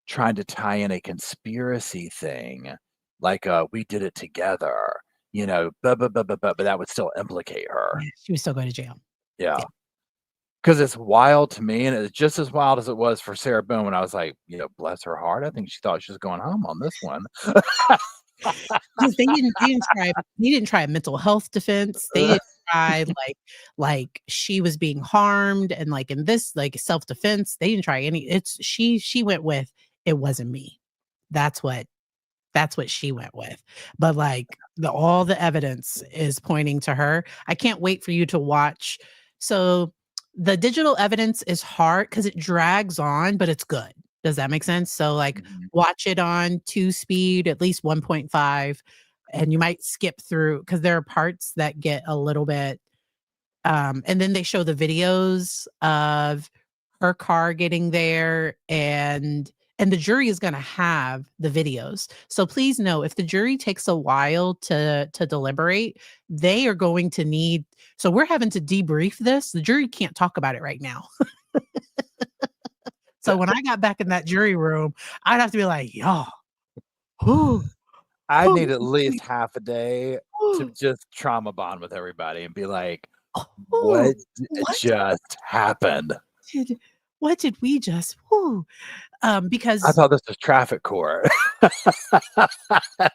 trying to tie in a conspiracy thing, like we did it together, but that would still implicate her. Yeah, she was still going to jail. Yeah. Yeah. 'Cause it's wild to me, and it's just as wild as it was for Sarah Boone when I was like, bless her heart, I think she thought she was going home on this one. Because they didn't try a mental health defense. They didn't try, like, she was being harmed and, like, in this, like, self-defense, they didn't try any it's she went with, "It wasn't me." That's what That's what she went with. But, like, all the evidence is pointing to her. I can't wait for you to watch. So, the digital evidence is hard because it drags on, but it's good. Does that make sense? So, like, Mhm. watch it on 2 speed, at least 1.5, and you might skip through because there are parts that get a little bit and then they show the videos of her car getting there, and the jury is gonna have the videos. So please know if the jury takes a while to deliberate, they are going to need so we're having to debrief this. The jury can't talk about it right now. So when I got back in that jury room, I'd have to be like, "Y'all, who, I who, need at least half a day to who, just trauma bond with everybody and be like, who, "What what just happened?" did what did we just whoo?" I Because thought this was traffic court.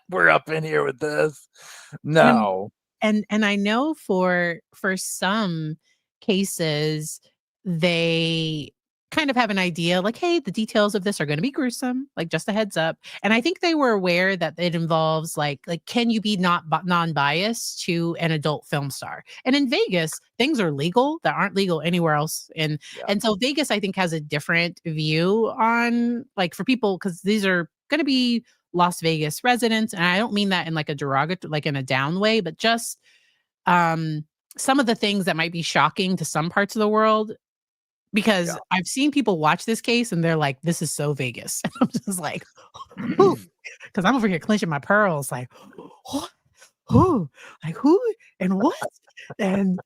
We're up in here with this. and No. And I know for some cases, they kind of have an idea like, hey, the details of this are going to be gruesome, like just a heads up. And I think they were aware that it involves like can you be non-biased to an adult film star? And in Vegas, things are legal that aren't legal anywhere else. Yeah. And so Vegas, I think, has a different view on like for people because these are going to be Las Vegas residents, and I don't mean that in like a derogatory, like in a down way, but just um some of the things that might be shocking to some parts of the world Yeah. because I've seen people watch this case and they're like, "This is so Vegas." I'm just like, because I'm over here clenching my pearls, like, what? Who? Like who? And what? And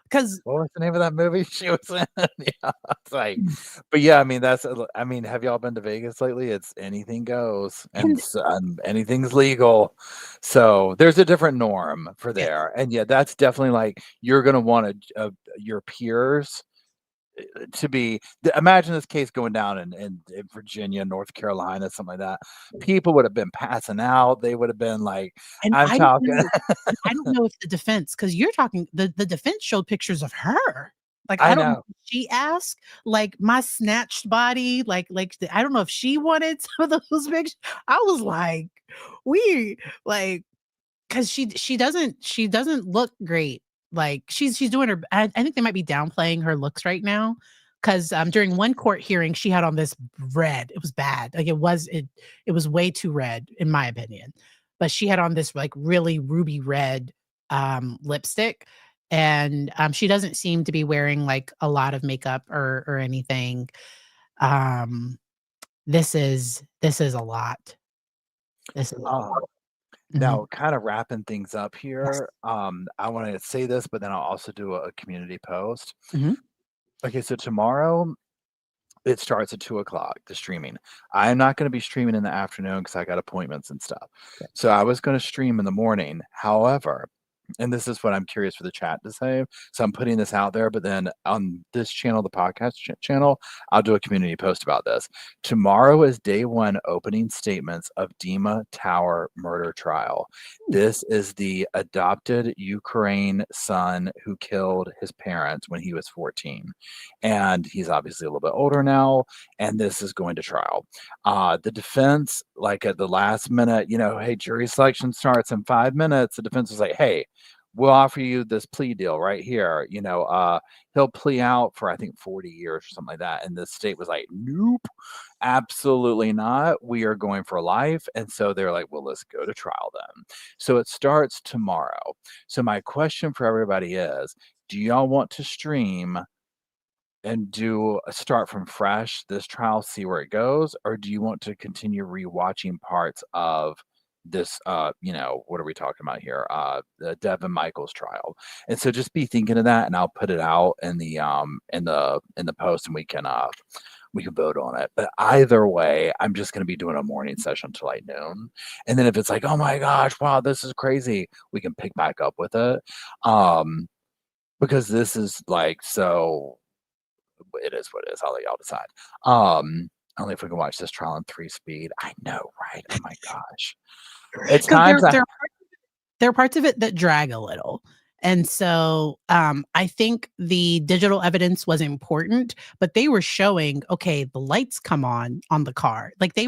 because What was the name of that movie she was in? Yeah, it's like, but yeah, I mean, I mean, have y'all been to Vegas lately? It's anything goes, and and anything's legal. So there's a different norm for yeah, there, and yeah, that's definitely like you're gonna want your peers to be. Imagine this case going down in Virginia, North Carolina, something like that. People would have been passing out. They would have been like, and I'm I don't talking. know, and I don't know if the defense, because you're talking, the defense showed pictures of her. Like I I don't know know. if she asked, like my snatched body, I don't know if she wanted some of those pictures. I was like, we like because she doesn't look great. Like she's doing her. I think they might be downplaying her looks right now. Because during one court hearing, she had on this red. It was bad. Like it was way too red, in my opinion. But she had on this like really ruby red lipstick, and she doesn't seem to be wearing like a lot of makeup or anything. Um, this is a lot. This is a Um, lot. Mhm. Now, kind of wrapping things up Yes. here, I want to say this, but then I'll also do a community post. Mhm. Okay, so tomorrow it starts at 2 o'clock, the streaming. I'm not going to be streaming in the afternoon because I got appointments and stuff. So I was going to stream in the morning. However, and this is what I'm curious for the chat to say. So I'm putting this out there, but then on this channel, the podcast channel, I'll do a community post about this. Tomorrow is day one opening statements of Dima Tower murder trial. This is the adopted Ukraine son who killed his parents when he was 14. And he's obviously a little bit older now, and this is going to trial. The defense, like at the last minute, hey, jury selection starts in 5 minutes. The defense was like, hey, we'll offer you this plea deal right here. He'll plea out for I think 40 years or something like that. And the state was like, nope, absolutely not. We are going for life. And so they're like, well, let's go to trial then. So it starts tomorrow. So my question for everybody is, do y'all want to stream and do a start from fresh this trial, see where it goes, or do you want to continue rewatching parts of this what are we talking about here, the Devyn Michaels trial? And so just be thinking of that, and I'll put it out in the post, and we can vote on it. But either way, I'm just going to be doing a morning session till like noon, and then if it's like, oh my gosh, wow, this is crazy, we can pick back up with it, because this is like, so it is what it is. I'll let y'all decide. Only if we can watch this trial in 3 speed. I know, right? Oh my gosh. It's Because times there are parts of it that drag a little. And so I think the digital evidence was important, but they were showing, okay, the lights come on the car. Like they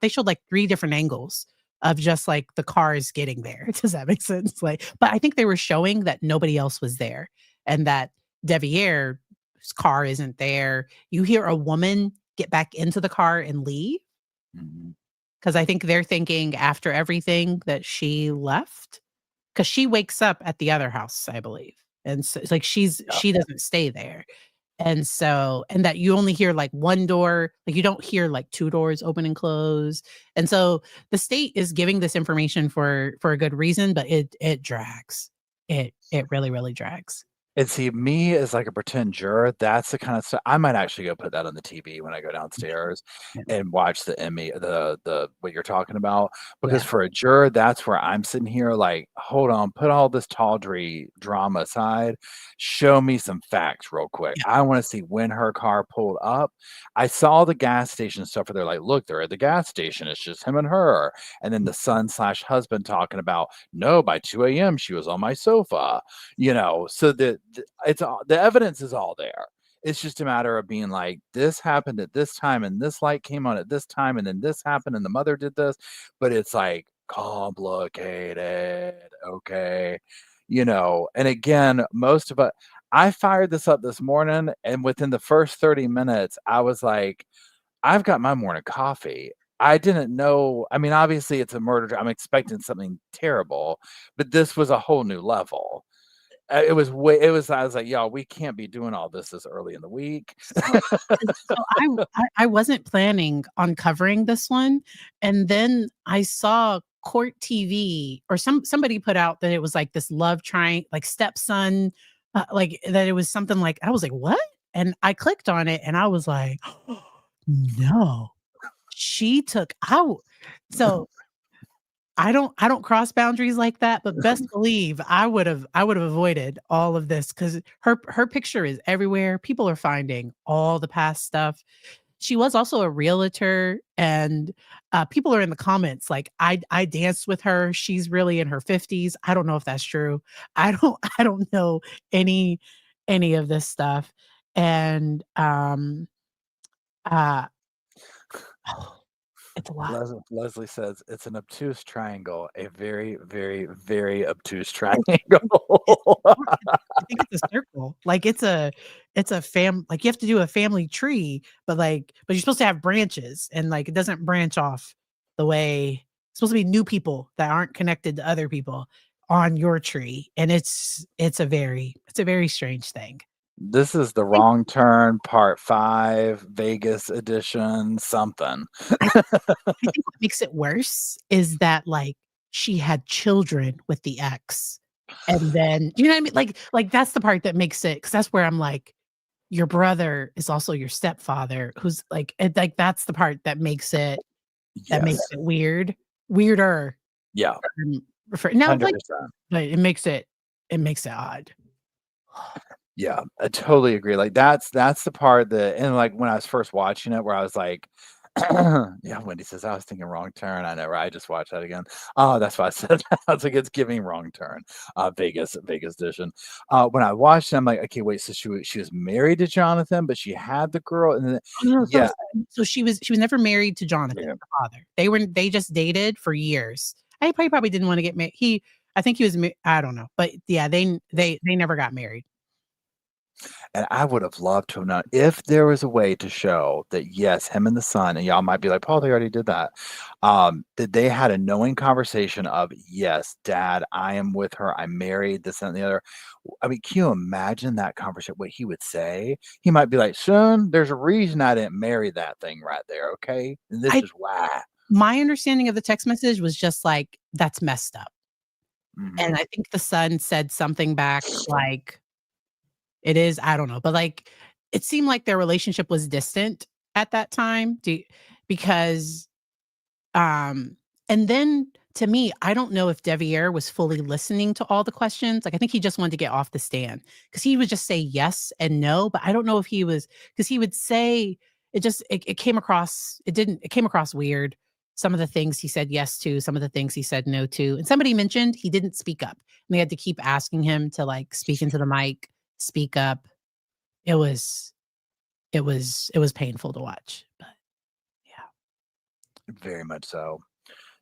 showed like 3 different angles of just like the cars getting there. Does that make sense? Like, but I think they were showing that nobody else was there and that Devier's car isn't there. You hear a woman get back into the car and leave. Mhm. Because I think they're thinking after everything that she left, because she wakes up at the other house, I believe. And so it's like Yeah. she doesn't stay there. And so, and that you only hear like one door, like you don't hear like 2 doors open and close. And so the state is giving this information for a good reason, but it drags. It really, really drags. And see, me as like a pretend juror, that's the kind of stuff I might actually go put that on the TV when I go downstairs Yeah. and watch the Emmy, the what you're talking about. Because Yeah. for a juror, that's where I'm sitting here like, hold on, put all this tawdry drama aside, show me some facts real quick. Yeah. I want to see when her car pulled up. I saw the gas station stuff where they're like, look, they're at the gas station. It's just him and her. And then the son slash husband talking about, no, by 2 a.m. she was on my sofa, so it's all the evidence is all there. It's just a matter of being like, this happened at this time and this light came on at this time and then this happened and the mother did this, but it's like complicated. Okay. And again, most of it, I fired this up this morning and within the first 30 minutes I was like, I've got my morning coffee. I didn't know. I mean, obviously it's a murder. I'm expecting something terrible, but this was a whole new level. I was like, "Y'all, we can't be doing all this early in the week." So I wasn't planning on covering this one, and then I saw Court TV or somebody put out that it was like this love triangle, like stepson, like that it was something like I was like, "What?" And I clicked on it and I was like, "No, she took out." So I don't cross boundaries like that, but best believe I would have avoided all of this because her picture is everywhere. People are finding all the past stuff. She was also a realtor, and people are in the comments like, I danced with her. She's really in her 50s. I don't know if that's true. I don't know any any of this stuff. And uh it's a lot. Leslie says it's an obtuse triangle, a very, very, very obtuse triangle. It's not. I think it's a circle. Like it's a like you have to do a family tree, but you're supposed to have branches and like it doesn't branch off the way it's supposed to be new people that aren't connected to other people on your tree. And it's a very strange thing. This is the I think wrong turn, part 5, Vegas edition, something. I I think what makes it worse is that like she had children with the ex. And then you know what I mean? Like that's the part that makes it because that's where I'm like, your brother is also your stepfather, who's like that's the part that makes Yes. it weirder, Yeah, for now, like, 100%. but it makes it odd. Yeah, I totally agree. Like that's the part that and like when I was first watching it where I was like, yeah, Wendy says I was thinking wrong turn. I know, right? I just watched that again. Oh, that's why I said that. I was like, it's giving wrong turn. Vegas edition. When I watched it, I'm like, okay, wait, so she was married to Jonathan, but she had the girl, and then Oh, no, yeah, so she was never married to Jonathan, yeah. her father. They just dated for years. He probably didn't wanna get married. I think he was ma I don't know, but yeah, they never got married. And I would have loved to have known if there was a way to show that, yes, him and the son, and y'all might be like, "Paul, they already did that." That they had a knowing conversation of, "Yes, dad, I am with her. I'm married, this, that, and the other." I mean, can you imagine that conversation, what he would say? He might be like, "Son, there's a reason I didn't marry that thing right there, okay? And this I is why." My understanding of the text message was just like, "That's messed up." And Mhm. I think the son said something back like, "It is," I don't know, but, like, it seemed like their relationship was distant at that time, because, um and then to me, I don't know if Devier was fully listening to all the questions, like, I think he just wanted to get off the stand because he would just say yes and no, but I don't know if he was because he would say it came across it came across weird. Some of the things he said yes to, some of the things he said no to, and somebody mentioned he didn't speak up, and they had to keep asking him to, like, speak into the mic, speak up. It was it was painful to watch, but yeah. Very much so.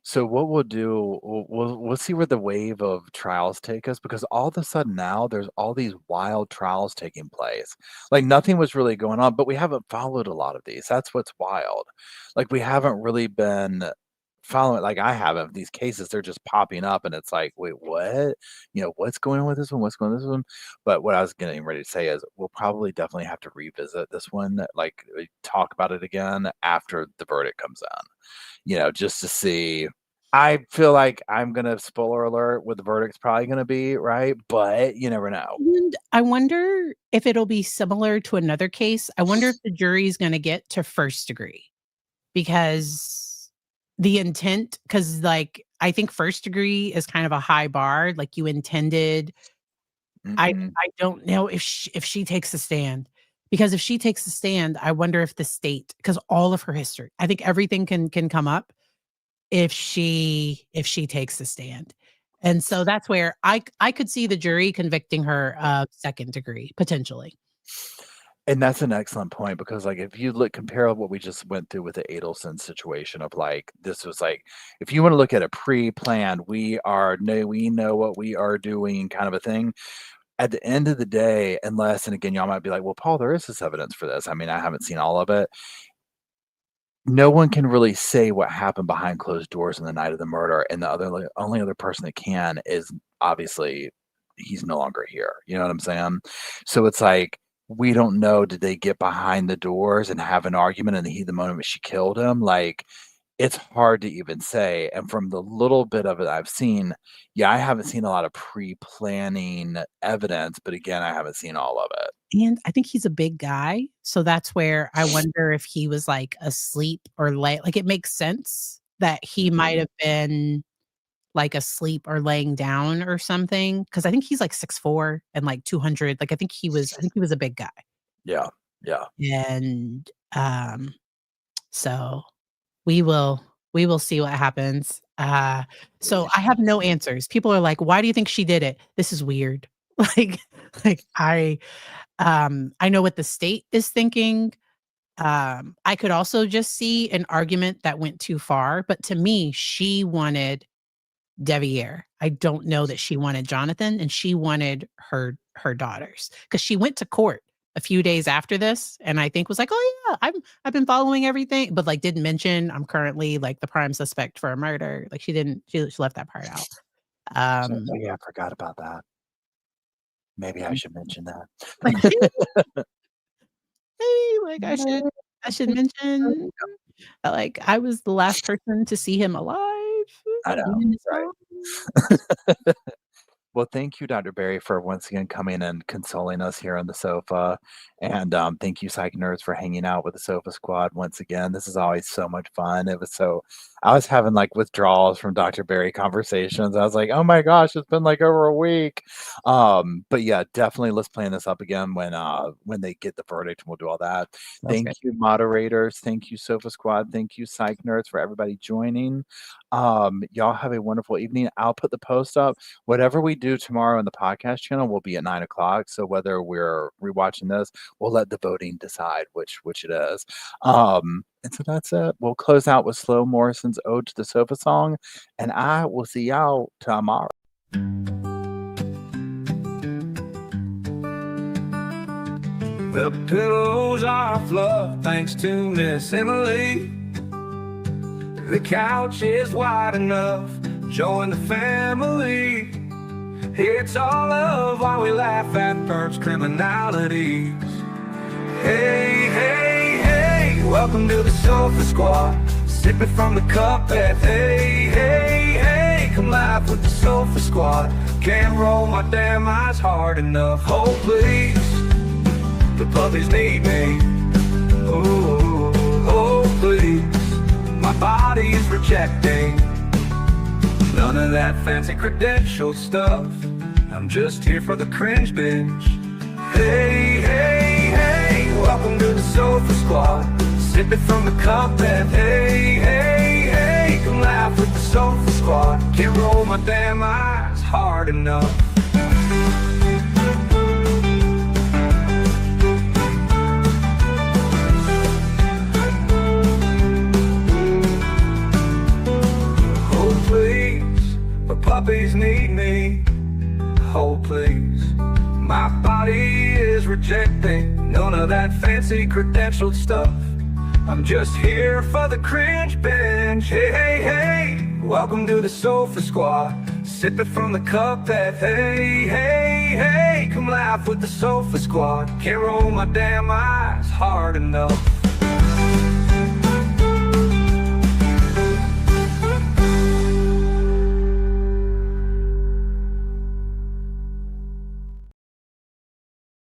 So what we'll do, we'll see where the wave of trials take us because all of a sudden now there's all these wild trials taking place. Like nothing was really going on, but we haven't followed a lot of these. That's what's wild. Like we haven't really been following like I haven't. These cases, they're just popping up and it's like, wait, what? What's going on with this one? What's going on with this one? But what I was getting ready to say is we'll probably definitely have to revisit this one, like talk about it again after the verdict comes in, just to see. I feel like I'm gonna spoiler alert what the verdict's probably gonna be, right? But you never know. And I wonder if it'll be similar to another case. I wonder if the jury's gonna get to first degree because the intent, because like I think first degree is kind of a high bar, like you intended. Mhm. I don't know if she takes the stand, because if she takes the stand, I wonder if the state, because all of her history, I think everything can come up if she takes the stand. And so that's where I could see the jury convicting her of second degree, potentially. And that's an excellent point because, like, if you look compare what we just went through with the Adelson situation of like this was like if you want to look at a pre-planned, we know what we are doing kind of a thing. At the end of the day, unless and again, y'all might be like, well, Paul, there is this evidence for this. I mean, I haven't seen all of it. No one can really say what happened behind closed doors on the night of the murder, and the only other person that can is obviously he's no longer here. You know what I'm saying? So it's like we don't know. Did they get behind the doors and have an argument in the heat of the moment she killed him? Like it's hard to even say. And from the little bit of it I've seen, yeah, I haven't seen a lot of pre-planning evidence, but again, I haven't seen all of it. And I think he's a big guy, so that's where I wonder if he was, like, asleep or like, it makes sense that he might Mhm. have been, like, asleep or laying down or something, because I think he's, like, 6'4" and, like, 200, like, I think he was a big guy. Yeah, yeah. And, so we will see what happens. So I have no answers. People are like, "Why do you think she did it?" This is weird. Like like, I know what the state is thinking. I could also just see an argument that went too far, but to me, she wanted Devier. I don't know that she wanted Jonathan, and she wanted her daughters, because she went to court a few days after this, and I think was like, "Oh, yeah, I've been following everything," but, like, didn't mention, "I'm currently, like, the prime suspect for a murder." Like, she didn't she left that part out. So, Um, oh, yeah, I forgot about that. Maybe I should mention that. like, hey, like, I should mention that, like, I was the last person to see him alive I and know, in his right? arms. Well, thank you, Dr. Barry, for once again coming and consoling us here on the sofa. And thank you, Psych Nerds, for hanging out with the Sofa Squad once again. This is always so much fun. I was having like withdrawals from Dr. Barry conversations. I was like, oh my gosh, it's been like over a week. But yeah, definitely let's plan this up again when they get the verdict and we'll do all that. That's Thank good. you, moderators. Thank you, Sofa Squad. Thank you, Psych Nerds, for everybody joining. Y'all have a wonderful evening. I'll put the post up. Whatever we do tomorrow on the podcast channel will be at 9 o'clock. So whether we're rewatching this, we'll let the voting decide which it is. And so that's it. We'll close out with Slow Morrison's Ode to the Sofa Song, and I will see y'all tomorrow. The pillows are fluff thanks to Miss Emily. The couch is wide enough, join the family. It's all love while we laugh at Perp's criminalities. Hey, hey, hey, welcome to the Sofa Squad. Sipping from the cup at hey, hey, hey, come laugh with the Sofa Squad. Can't roll my damn eyes hard enough. Oh, please, the puppies need me. Ooh, oh, please, my body is rejecting none of that fancy credential stuff. I'm just here for the cringe binge. Hey, hey, hey, welcome to the Sofa Squad. Sipping from the cup and hey, hey, hey, come laugh with the Sofa Squad. Can't roll my damn eyes hard enough. Oh please, the puppies need me. Oh please, my body is rejecting none of that fancy credentialed stuff. I'm just here for the cringe binge. Hey, hey, hey, welcome to the Sofa Squad. Sipping from the cup that hey, hey, hey, come laugh with the Sofa Squad. Can't roll my damn eyes hard enough.